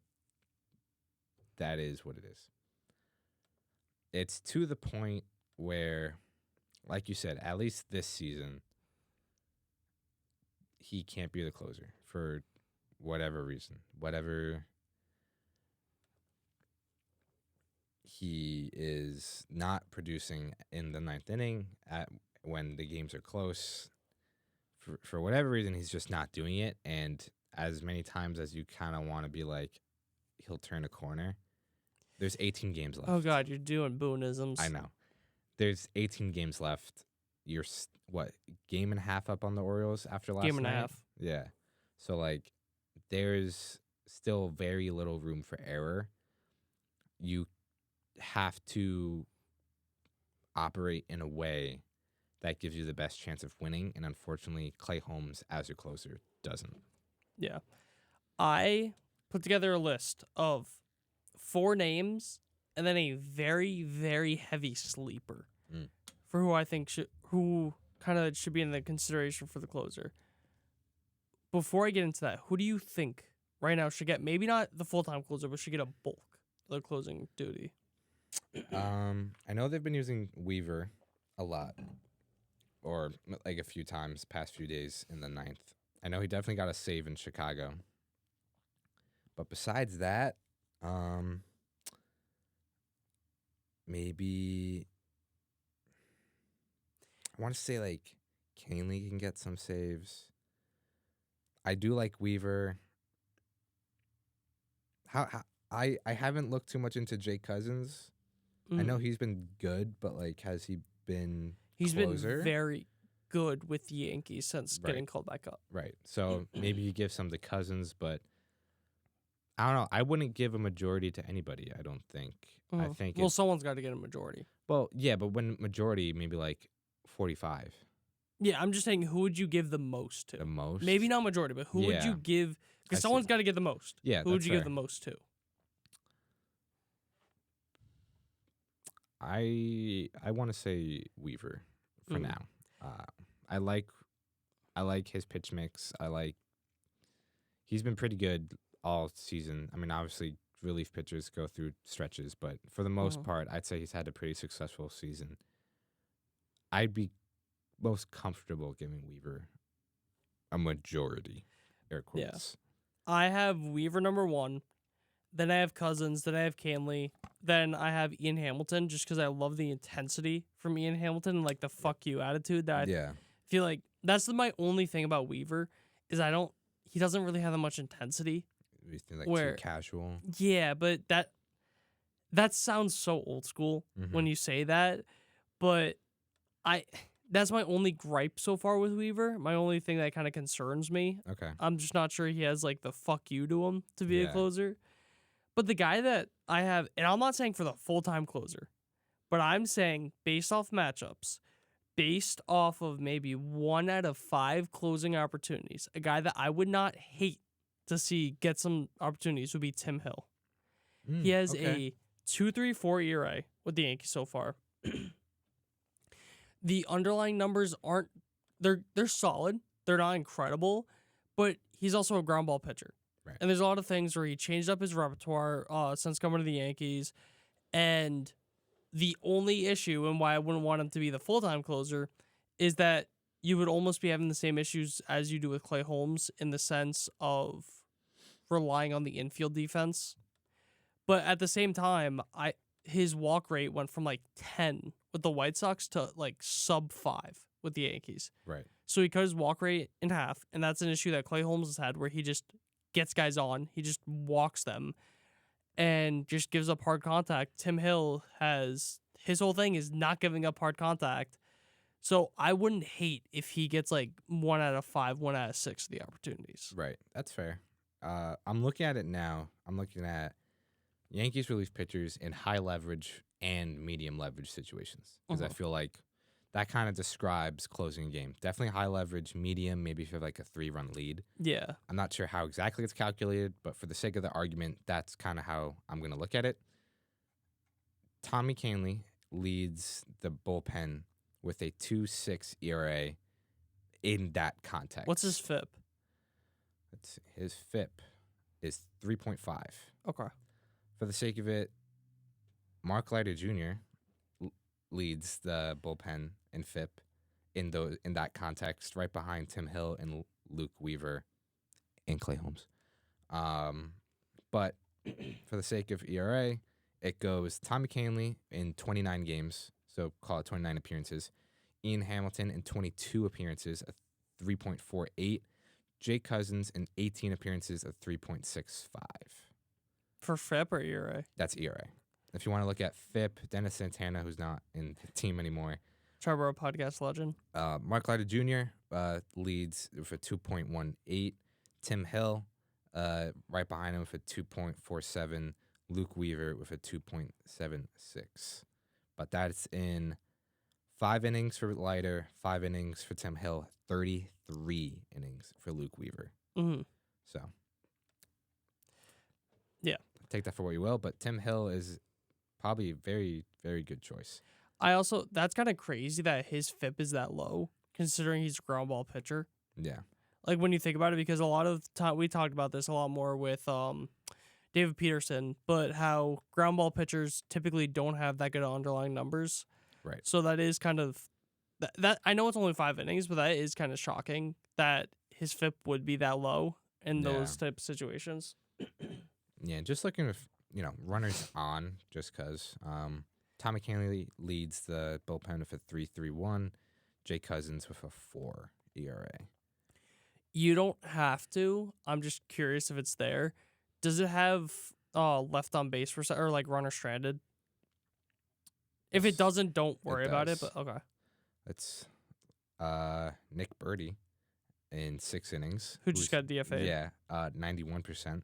That is what it is. It's to the point where, like you said, at least this season, he can't be the closer for whatever reason. Whatever he is not producing in the ninth inning when the games are close. For whatever reason, he's just not doing it. And as many times as you kind of want to be like, he'll turn a corner, There's 18 games left. Oh God, you're doing boonisms. I know. There's 18 games left. You're game and a half up on the Orioles after last night? Game and a half. Yeah. So like, there's still very little room for error. You have to operate in a way that gives you the best chance of winning, and unfortunately, Clay Holmes as your closer doesn't. Yeah. I put together a list of 4 names and then a very, very heavy sleeper for who I think who kind of should be in the consideration for the closer. Before I get into that, who do you think right now should get, maybe not the full-time closer, but should get a bulk of the closing duty? I know they've been using Weaver a lot, or like a few times past few days in the 9th. I know he definitely got a save in Chicago. But besides that, maybe I want to say like Canley can get some saves. I do like Weaver. I haven't looked too much into Jake Cousins. I know he's been good, but like, has he been? He's closer? been very good with the Yankees since getting called back up. Right. So maybe you give some to Cousins, but I don't know. I wouldn't give a majority to anybody, I don't think. I think someone's got to get a majority. Well, yeah, but when majority, maybe like 45. Yeah, I'm just saying, who would you give the most to? The most? Maybe not majority, but who would you give? Because someone's got to get the most. Yeah, who would that's you fair. give the most to? I want to say Weaver for now. I like his pitch mix. He's been pretty good all season. I mean, obviously relief pitchers go through stretches, but for the most part, I'd say he's had a pretty successful season. I'd be most comfortable giving Weaver a majority, air quotes. Yeah. I have Weaver number 1. Then I have Cousins. Then I have Canley. Then I have Ian Hamilton, just because I love the intensity from Ian Hamilton and like the fuck you attitude that I feel like that's my only thing about Weaver is he doesn't really have that much intensity. You think too casual? Yeah, but that sounds so old school when you say that. But that's my only gripe so far with Weaver. My only thing that kind of concerns me. Okay. I'm just not sure he has like the fuck you to him to be a closer. But the guy that I have, and I'm not saying for the full-time closer, but I'm saying based off matchups, based off of maybe 1 out of 5 closing opportunities, a guy that I would not hate to see get some opportunities would be Tim Hill. He has a 2.34 ERA with the Yankees so far. The underlying numbers they're solid. They're not incredible, but he's also a ground ball pitcher. Right. And there's a lot of things where he changed up his repertoire since coming to the Yankees. And the only issue and why I wouldn't want him to be the full-time closer is that you would almost be having the same issues as you do with Clay Holmes in the sense of relying on the infield defense. But at the same time, his walk rate went from like 10 with the White Sox to like sub 5 with the Yankees. Right. So he cut his walk rate in half, and that's an issue that Clay Holmes has had where he just gets guys on, he just walks them, and just gives up hard contact. Tim Hill his whole thing is not giving up hard contact. So I wouldn't hate if he gets like 1 out of 5, 1 out of 6 of the opportunities. Right. That's fair. I'm looking at it now. I'm looking at Yankees relief pitchers in high leverage and medium leverage situations because I feel like that kind of describes closing a game. Definitely high leverage, medium, maybe if you have like a 3-run lead. Yeah. I'm not sure how exactly it's calculated, but for the sake of the argument, that's kind of how I'm going to look at it. Tommy Canley leads the bullpen with a 2.6 ERA in that context. What's his FIP? His FIP is 3.5. Okay. For the sake of it, Mark Leiter Jr. Leads the bullpen in FIP in that context, right behind Tim Hill and Luke Weaver and Clay Holmes. But for the sake of ERA, it goes Tommy Canley in 29 games, so call it 29 appearances. Ian Hamilton in 22 appearances, a 3.48. Jake Cousins in 18 appearances, a 3.65. For FIP or ERA? That's ERA. if you want to look at FIP, Dennis Santana, who's not in the team anymore. Triboro Podcast legend. Mark Leiter Jr. Leads with a 2.18. Tim Hill, right behind him with a 2.47. Luke Weaver with a 2.76. But that's in 5 innings for Leiter, 5 innings for Tim Hill, 33 innings for Luke Weaver. Mm-hmm. So, yeah, take that for what you will. But Tim Hill is probably a very, very good choice. That's kind of crazy that his FIP is that low, considering he's a ground ball pitcher. Yeah. Like when you think about it, because a lot of time we talked about this a lot more with David Peterson, but how ground ball pitchers typically don't have that good underlying numbers. Right. So that is kind of that I know it's only 5 innings, but that is kind of shocking that his FIP would be that low in those type of situations. Yeah, just looking with runners on, just because Tommy Canley leads the bullpen with a 3.31, Jay Cousins with a 4 ERA. You don't have to. I'm just curious if it's there. Does it have left on base or like runner stranded? If it doesn't, don't worry about it. But okay. It's Nick Birdie in 6 innings. Who just got DFA'd. Yeah, 91%.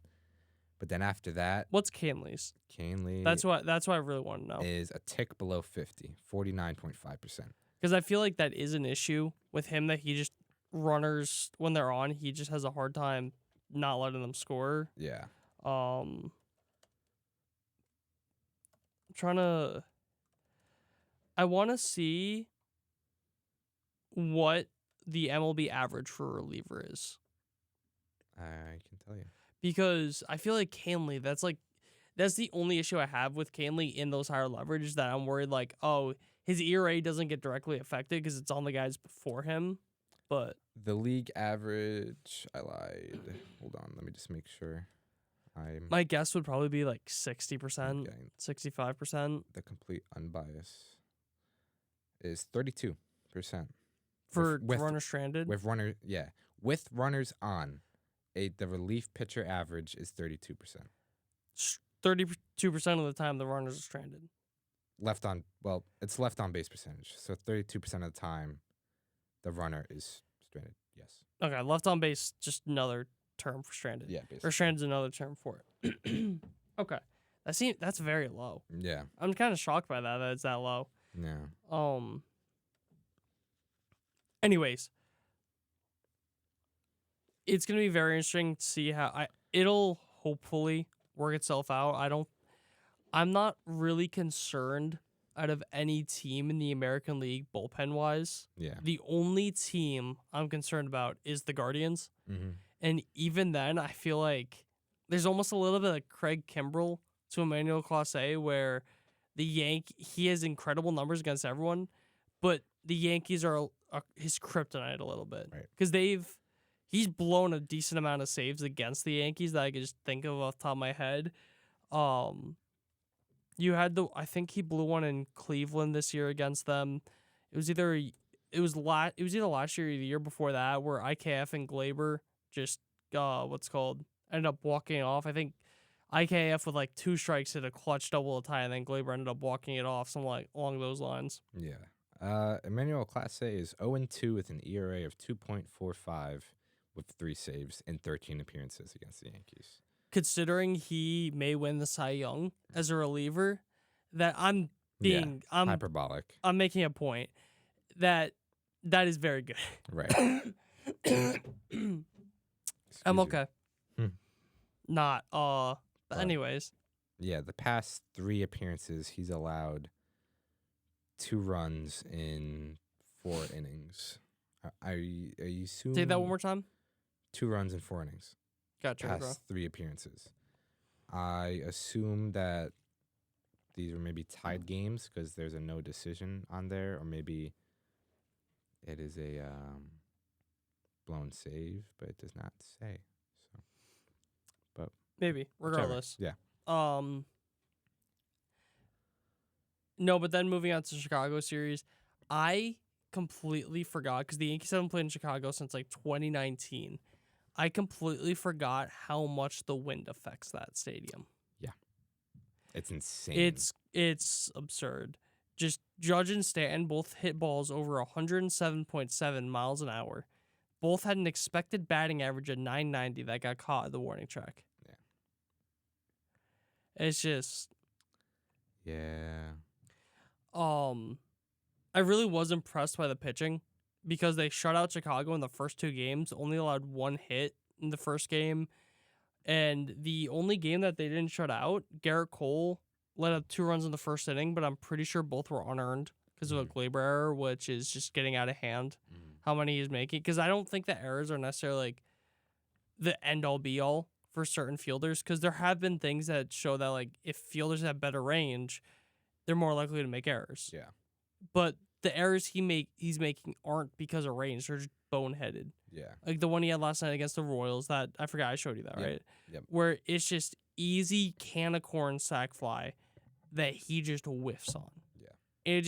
But then after that, what's Canley's? Canley. That's what I really want to know. Is a tick below 50, 49.5%. Because I feel like that is an issue with him, that he just runners when they're on, he just has a hard time not letting them score. Yeah. I'm trying to. I want to see what the MLB average for a reliever is. I can tell you. Because I feel like Canley, that's the only issue I have with Canley in those higher leverages, that I'm worried like, oh, his ERA doesn't get directly affected because it's on the guys before him. But the league average, I lied. Hold on, let me just make sure. My guess would probably be like 60%, 65%. The complete unbiased is 32%. For runner stranded? With runners on. The relief pitcher average is 32%. 32% of the time the runners are stranded. It's left on base percentage. So 32% of the time the runner is stranded. Yes. Okay, left on base, just another term for stranded. Yeah, basically. Or stranded is another term for it. Okay. That's very low. Yeah. I'm kind of shocked by that it's that low. Yeah. Anyways, it's going to be very interesting to see how it'll hopefully work itself out. I'm not really concerned out of any team in the American League bullpen wise. Yeah. The only team I'm concerned about is the Guardians. Mm-hmm. And even then, I feel like there's almost a little bit of Craig Kimbrell to Emmanuel Clase, where he has incredible numbers against everyone, but the Yankees are his kryptonite a little bit. Right. Because he's blown a decent amount of saves against the Yankees that I could just think of off the top of my head. You had I think he blew one in Cleveland this year against them. It was either last year or the year before that, where IKF and Glaber just ended up walking off. I think IKF with like 2 strikes hit a clutch double to tie, and then Glaber ended up walking it off, something like along those lines. Yeah. Emmanuel Clase is 0-2 with an ERA of 2.45 with 3 saves in 13 appearances against the Yankees. Considering he may win the Cy Young as a reliever, that I'm hyperbolic. I'm making a point that is very good. Right. I'm okay. Not but anyways. Yeah, the past 3 appearances he's allowed 2 runs in 4 innings. I assume. Say that one more time. 2 runs in 4 innings. Gotcha. Past 3 appearances. I assume that these were maybe tied games because there's a no decision on there, or maybe it is a blown save, but it does not say. So, but maybe regardless. Whichever. Yeah. No, but then moving on to the Chicago series, I completely forgot because the Yankees haven't played in Chicago since like 2019. I completely forgot how much the wind affects that stadium. Yeah. It's insane. It's absurd. Just Judge and Stanton both hit balls over 107.7 miles an hour. Both had an expected batting average of 990 that got caught at the warning track. Yeah. It's just Yeah. I really was impressed by the pitching because they shut out Chicago in the first 2 games, only allowed 1 hit in the first game. And the only game that they didn't shut out, Garrett Cole let up 2 runs in the first inning, but I'm pretty sure both were unearned because of a Glaber error, which is just getting out of hand how many he's making. Because I don't think the errors are necessarily like the end-all be-all for certain fielders, because there have been things that show that like if fielders have better range, they're more likely to make errors. Yeah. But the errors he's making aren't because of range; they're just boneheaded. Yeah. Like the one he had last night against the Royals. That I forgot I showed you that, right? Yep. Where it's just easy can of corn sack fly that he just whiffs on. Yeah.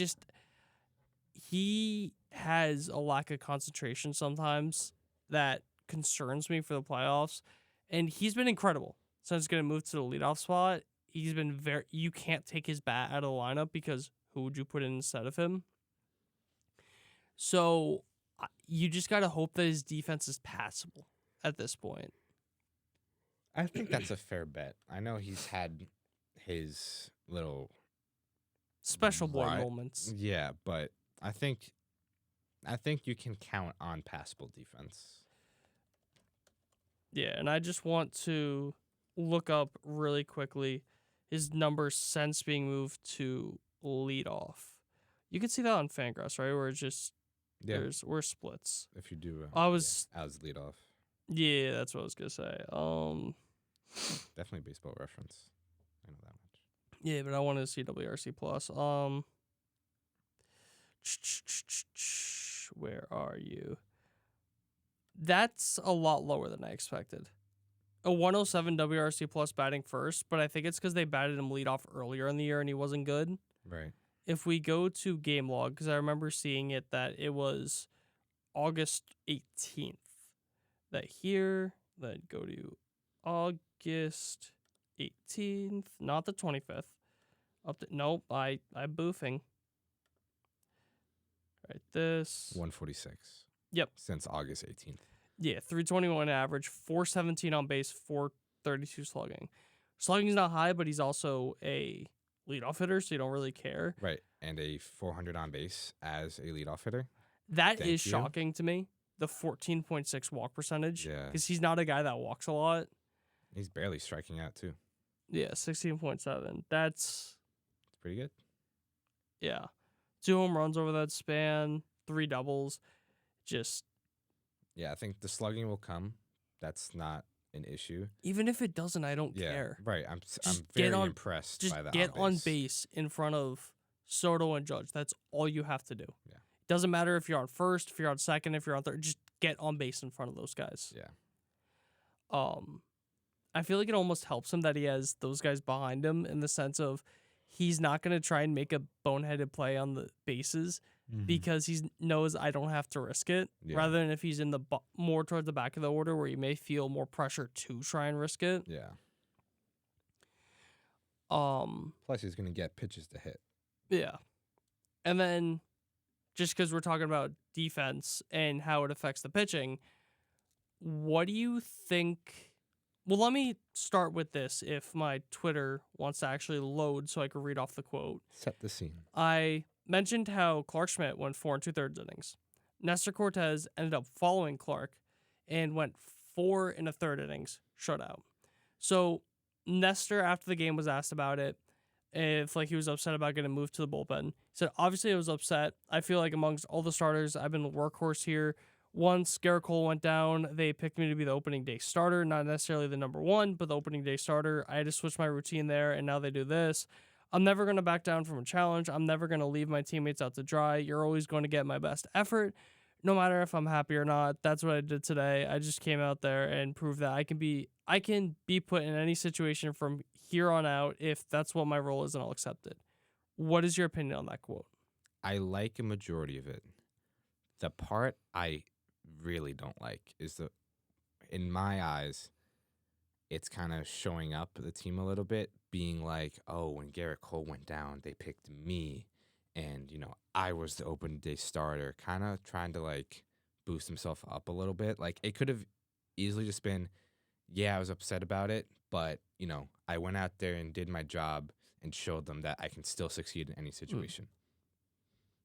He has a lack of concentration sometimes that concerns me for the playoffs, and he's been incredible since getting moved to the leadoff spot. He's been you can't take his bat out of the lineup because who would you put in instead of him? So you just got to hope that his defense is passable at this point. I think that's a fair bet. I know he's had his little Special boy Right. moments. Yeah, but I think you can count on passable defense. Yeah, and I just want to look up really quickly his numbers since being moved to leadoff. You can see that on Fangraphs, right? Where it's just we're splits. If you do, as leadoff, Yeah, that's what I was gonna say. definitely Baseball Reference. I know that much. Yeah, but I wanted to see WRC plus. Where are you? That's a lot lower than I expected. A 107 WRC plus batting first, but I think it's because they batted him leadoff earlier in the year and he wasn't good. Right. If we go to game log, because I remember seeing it that it was August 18th. That here, then go to August 18th, not the 25th. Nope, I'm boofing. Right, this. 146. Yep. Since August 18th. Yeah, 321 average, 417 on base, 432 slugging. Slugging's not high, but he's also a leadoff hitter, so you don't really care. Right. And a 400 on base as a leadoff hitter. That is shocking to me, the 14.6 walk percentage. Yeah. Because he's not a guy that walks a lot. He's barely striking out, too. Yeah, 16.7. That's pretty good. Yeah. 2 home runs over that span, 3 doubles. Just. Yeah, I think the slugging will come. That's not an issue. Even if it doesn't, I don't care. Right. I'm very impressed by that. Just get on base in front of Soto and Judge. That's all you have to do. Yeah. Doesn't matter if you're on first, if you're on second, if you're on third. Just get on base in front of those guys. Yeah. I feel like it almost helps him that he has those guys behind him in the sense of he's not going to try and make a boneheaded play on the bases because he knows I don't have to risk it. Yeah. Rather than if he's in the more towards the back of the order where you may feel more pressure to try and risk it. Yeah. Plus he's going to get pitches to hit. Yeah. And then just because we're talking about defense and how it affects the pitching, what do you think? Well, let me start with this if my Twitter wants to actually load so I can read off the quote. Set the scene. I mentioned how Clark Schmidt went 4 2/3 innings. Nestor Cortez ended up following Clark and went 4 1/3 innings, shutout. So Nestor, after the game, was asked about it, if like he was upset about getting moved to the bullpen. He said, obviously I was upset. I feel like amongst all the starters, I've been the workhorse here. Once Garrett Cole went down, they picked me to be the opening day starter, not necessarily the number 1, but the opening day starter. I had to switch my routine there, and now they do this. I'm never going to back down from a challenge. I'm never going to leave my teammates out to dry. You're always going to get my best effort, no matter if I'm happy or not. That's what I did today. I just came out there and proved that I can be put in any situation from here on out. If that's what my role is, and I'll accept it. What is your opinion on that quote? I like a majority of it. The part I really don't like is in my eyes, it's kind of showing up the team a little bit being like, oh, when Garrett Cole went down, they picked me, and I was the open day starter, kind of trying to like boost himself up a little bit. Like it could have easily just been, yeah, I was upset about it, but I went out there and did my job and showed them that I can still succeed in any situation.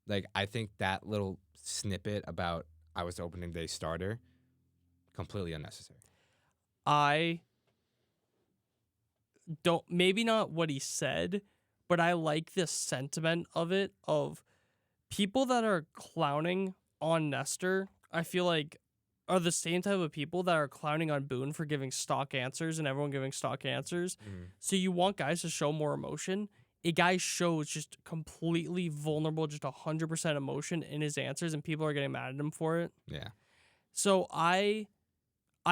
Like I think that little snippet about I was the opening day starter, completely unnecessary. I don't, maybe not what he said, but I like the sentiment of it, of people that are clowning on Nestor, I feel like are the same type of people that are clowning on Boone for giving stock answers and everyone giving stock answers. So you want guys to show more emotion. A guy shows just completely vulnerable, just 100% emotion in his answers, and people are getting mad at him for it. Yeah. So I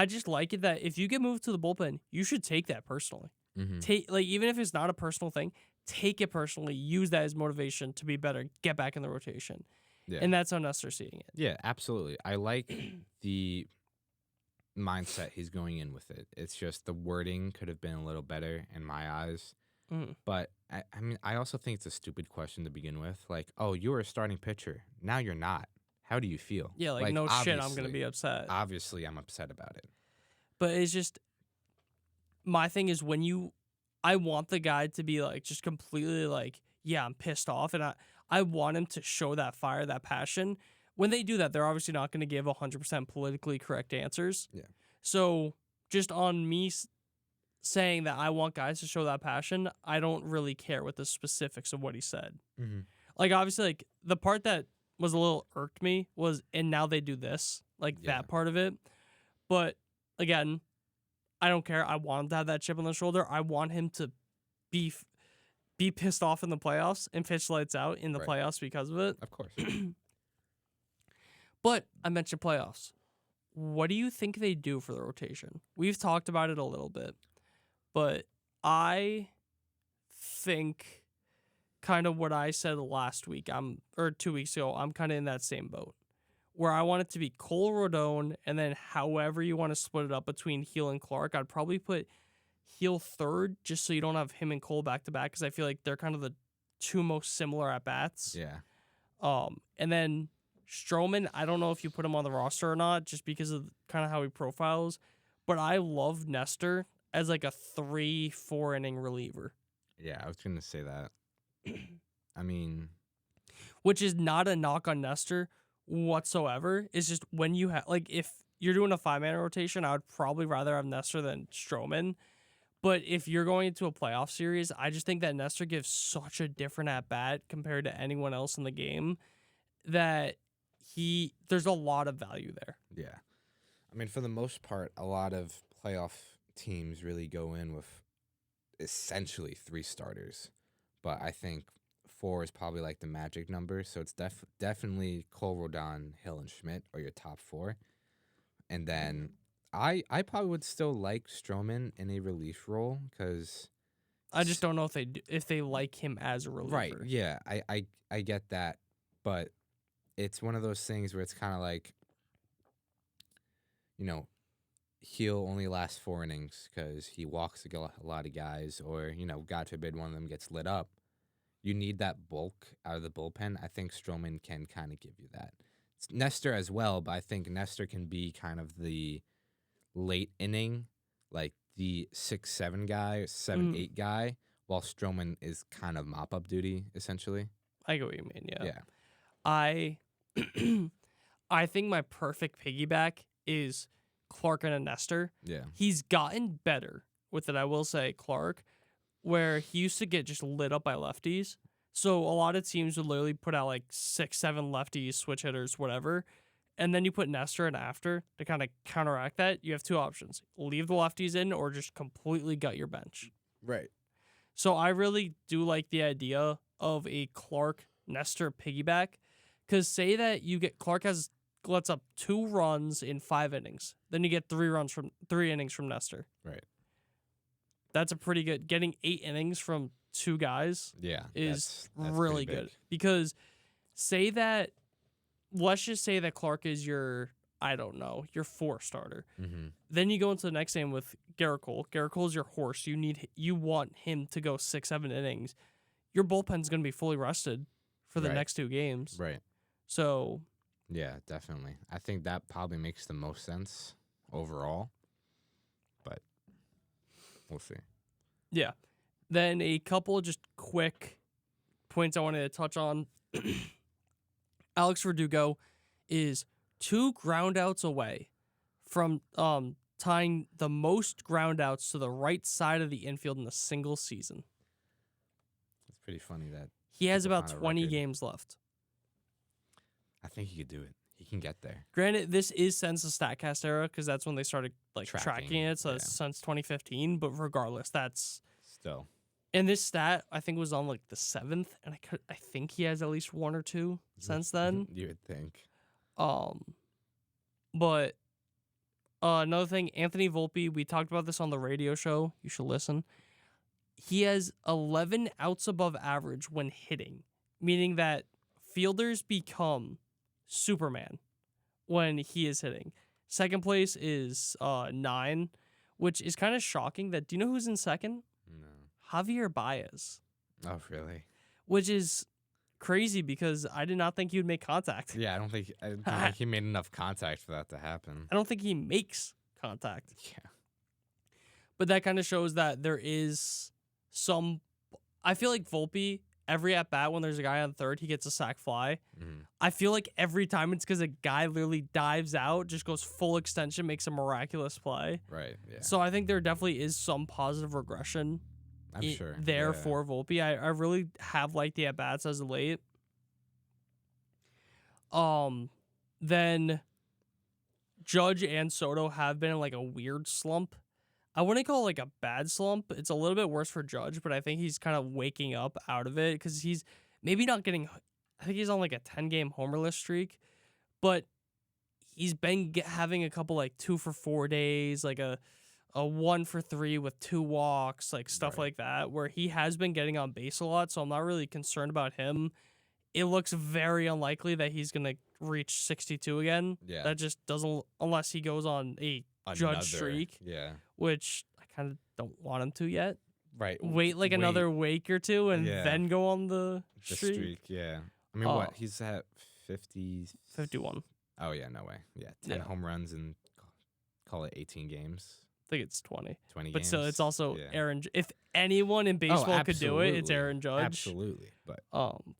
just like it that if you get moved to the bullpen, you should take that personally. Take, like, even if it's not a personal thing, take it personally. Use that as motivation to be better. Get back in the rotation. Yeah. And that's how Nestor's seeing it. Yeah, absolutely. I like the mindset he's going in with it. It's just the wording could have been a little better in my eyes. But I mean, I also think it's a stupid question to begin with. Like, oh, you were a starting pitcher. Now you're not. How do you feel? Yeah, like no shit, I'm going to be upset. Obviously, I'm upset about it. But it's just, my thing is I want the guy to be like, just completely like, yeah, I'm pissed off. And I want him to show that fire, that passion. When they do that, they're obviously not going to give 100% politically correct answers. Yeah. So just on me saying that I want guys to show that passion, I don't really care what the specifics of what he said. Like, obviously, like, the part that was a little irked me was, and now they do this, like, that part of it. But, again, I don't care. I want him to have that chip on the shoulder. I want him to be pissed off in the playoffs and pitch lights out in the playoffs because of it. Of course. But I mentioned playoffs. What do you think they do for the rotation? We've talked about it a little bit, but I think kind of what I said last week, or 2 weeks ago, I'm kind of in that same boat where I want it to be Cole, Rodon, and then however you want to split it up between Heel and Clark. I'd probably put Heel third just so you don't have him and Cole back to back, because I feel like they're kind of the two most similar at bats. Yeah. And then Stroman, I don't know if you put him on the roster or not, just because of kind of how he profiles, but I love Nestor as like a 3-4 inning reliever. Yeah, I was going to say that. I mean, which is not a knock on Nestor whatsoever. It's just when you have, like, if you're doing a 5-man rotation, I would probably rather have Nestor than Stroman. But if you're going into a playoff series, I just think that Nestor gives such a different at-bat compared to anyone else in the game that there's a lot of value there. Yeah. I mean, for the most part, a lot of playoff teams really go in with essentially 3 starters. But I think 4 is probably like the magic number. So it's definitely Cole, Rodon, Hill, and Schmidt are your top 4. And then I probably would still like Stroman in a relief role, because I just don't know if they like him as a reliever. Right, yeah, I get that. But it's one of those things where it's kind of like, Heel only lasts 4 innings because he walks a lot of guys, or, God forbid one of them gets lit up. You need that bulk out of the bullpen. I think Stroman can kind of give you that. It's Nestor as well, but I think Nestor can be kind of the late inning, like the 6-7 guy, 7-8 guy, while Stroman is kind of mop-up duty, essentially. I get what you mean, yeah. Yeah. I think my perfect piggyback is Clark and a Nestor. Yeah. He's gotten better with it, I will say, Clark, where he used to get just lit up by lefties. So a lot of teams would literally put out like 6-7 lefties, switch hitters, whatever. And then you put Nestor in after to kind of counteract that. You have 2 options. Leave the lefties in or just completely gut your bench. Right. So I really do like the idea of a Clark-Nestor piggyback. Because say that you get Clark lets up 2 runs in 5 innings. Then you get 3 innings from Nestor. Right. That's a pretty good. Getting 8 innings from 2 guys is that's really pretty good. big. Because let's just say that Clark is your I don't know. Your 4th starter. Mm-hmm. Then you go into the next game with Garrett Cole. Garrett Cole's your horse. You want him to go 6-7 innings. Your bullpen's going to be fully rested for the next 2 games. Right. So. Yeah, definitely. I think that probably makes the most sense overall. But we'll see. Yeah. Then a couple of just quick points I wanted to touch on. Alex Verdugo is 2 groundouts away from tying the most groundouts to the right side of the infield in a single season. It's pretty funny that he has people about found a 20 record. games left. I think he could do it. He can get there. Granted, this is since the StatCast era because that's when they started tracking it. So it's since 2015. But regardless, that's still. And this stat I think was on like the 7th, and I think he has at least 1 or 2 since then. You would think. But another thing, Anthony Volpe, we talked about this on the radio show. You should listen. He has 11 outs above average when hitting, meaning that fielders become Superman when he is hitting. Second place is 9, which is kind of shocking. Do you know who's in second? No. Javier Baez. Oh, really? Which is crazy because I did not think he would make contact. Yeah, I don't think he made enough contact for that to happen. I don't think he makes contact. Yeah. But that kind of shows that there is some. I feel like Volpe, every at bat when there's a guy on third, he gets a sac fly. Mm-hmm. I feel like every time it's because a guy literally dives out, just goes full extension, makes a miraculous play. Right. Yeah. So I think there definitely is some positive regression. I'm sure. There for Volpe. I really have liked the at bats as of late. Then Judge and Soto have been in like a weird slump. I wouldn't call it like a bad slump. It's a little bit worse for Judge, but I think he's kind of waking up out of it because he's maybe not getting. I think he's on like a 10-game homerless streak, but he's been having a couple like 2 for 4 days, like a 1 for 3 with 2 walks, like stuff like that, where he has been getting on base a lot. So I'm not really concerned about him. It looks very unlikely that he's going to reach 62 again. Yeah. That just doesn't, unless he goes on a Judge streak. Yeah. Which I kind of don't want him to yet. Right. Wait another week or 2 and then go on the streak. Yeah. I mean, what? He's at 51. Oh, yeah, no way. Yeah, 10 home runs and call it 18 games. I think it's 20. 20 but games. still, it's also Aaron. If anyone in baseball could do it, it's Aaron Judge. Absolutely. But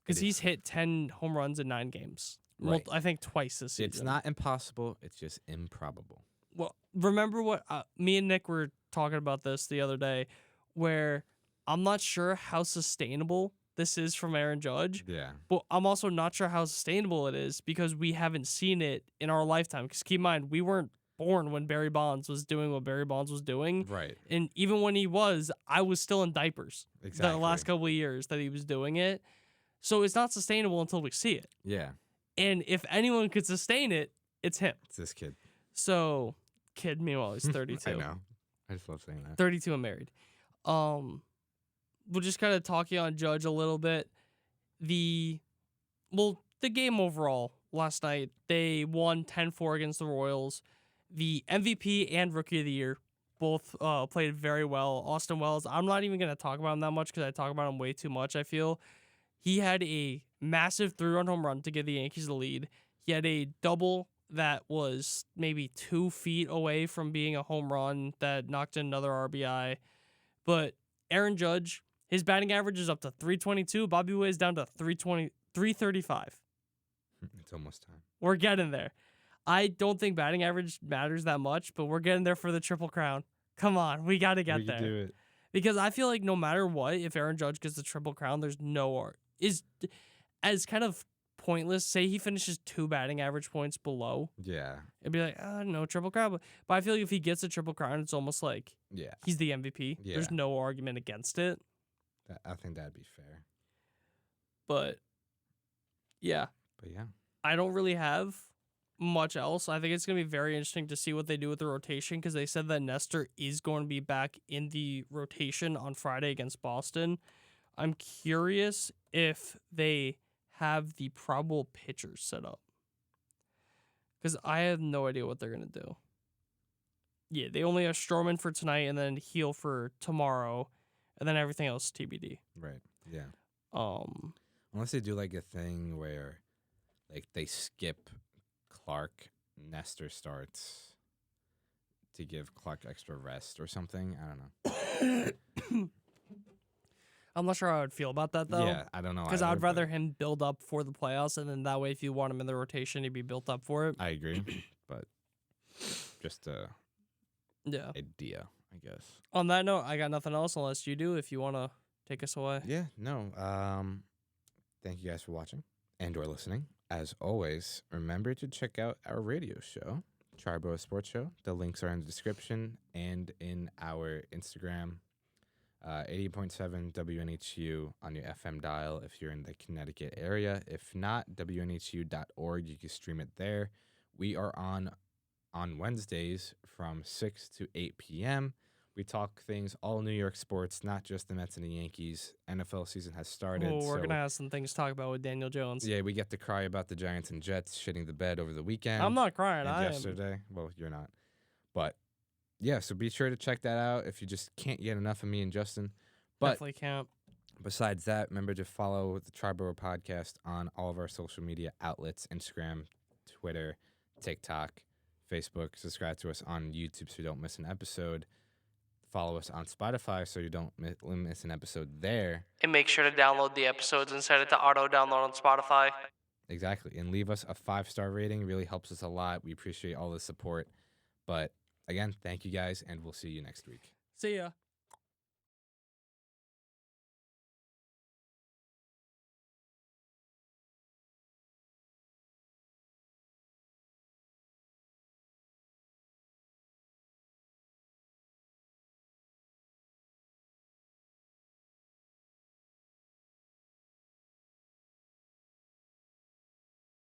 because he's hit 10 home runs in 9 games. Right. I think twice this season. It's not impossible. It's just improbable. Well, remember what me and Nick were talking about this the other day, where I'm not sure how sustainable this is from Aaron Judge. Yeah. But I'm also not sure how sustainable it is because we haven't seen it in our lifetime. Because keep in mind, we weren't born when Barry Bonds was doing what Barry Bonds was doing. Right. And even when he was, I was still in diapers. Exactly. The last couple of years that he was doing it. So it's not sustainable until we see it. Yeah. And if anyone could sustain it, it's him. It's this kid. So, kid, meanwhile, he's 32. I know. I just love saying that. 32 and married. We'll just kind of talking on Judge a little bit. The game overall last night, they won 10-4 against the Royals. The MVP and Rookie of the Year both played very well. Austin Wells, I'm not even going to talk about him that much because I talk about him way too much, I feel. He had a massive 3-run home run to give the Yankees the lead. He had a double that was maybe 2 feet away from being a home run that knocked in another RBI. But Aaron Judge, his batting average is up to 322. Bobby Witt is down to 335. It's almost time. We're getting there. I don't think batting average matters that much, but we're getting there for the Triple Crown. Come on, we got to get there. We can do it. Because I feel like no matter what, if Aaron Judge gets the Triple Crown, there's no art. Is as kind of pointless. Say he finishes 2 batting average points below. Yeah. It'd be like, no Triple Crown. But I feel like if he gets a Triple Crown, it's almost like he's the MVP. Yeah. There's no argument against it. I think that'd be fair. But yeah. I don't really have much else. I think it's going to be very interesting to see what they do with the rotation because they said that Nestor is going to be back in the rotation on Friday against Boston. I'm curious if they have the probable pitchers set up Because I have no idea what they're going to do. Yeah, they only have Stroman for tonight and then Heel for tomorrow, and then everything else TBD. Right. Yeah. Um, Unless they do like a thing where, like, they skip Clark, Nestor starts to give Clark extra rest or something. I don't know. I'm not sure how I would feel about that, though. Yeah, I don't know. Because either, I'd rather but him build up for the playoffs, and then that way, if you want him in the rotation, he'd be built up for it. I agree, but just a Yeah. idea, I guess. On that note, I got nothing else unless you do, if you want to take us away. Yeah, no. Thank you guys for watching and or listening. As always, remember to check out our radio show, Triboro Sports Show. The links are in the description and in our Instagram. 80.7 WNHU on your FM dial if you're in the Connecticut area. If not, WNHU.org. You can stream it there. We are on Wednesdays from 6 to 8 p.m. We talk things all New York sports, not just the Mets and the Yankees. NFL season has started. We're going to have some things to talk about with Daniel Jones. Yeah, we get to cry about the Giants and Jets shitting the bed over the weekend. I'm not crying. And I am. yesterday. Well, you're not. But, yeah, so be sure to check that out if you just can't get enough of me and Justin. But Definitely can't. besides that, remember to follow the Triboro Podcast on all of our social media outlets, Instagram, Twitter, TikTok, Facebook. Subscribe to us on YouTube so you don't miss an episode. Follow us on Spotify so you don't miss an episode there. And make sure to download the episodes and set it to auto-download on Spotify. Exactly. And leave us a 5-star rating. Really helps us a lot. We appreciate all the support. But, again, thank you guys, and we'll see you next week. See ya.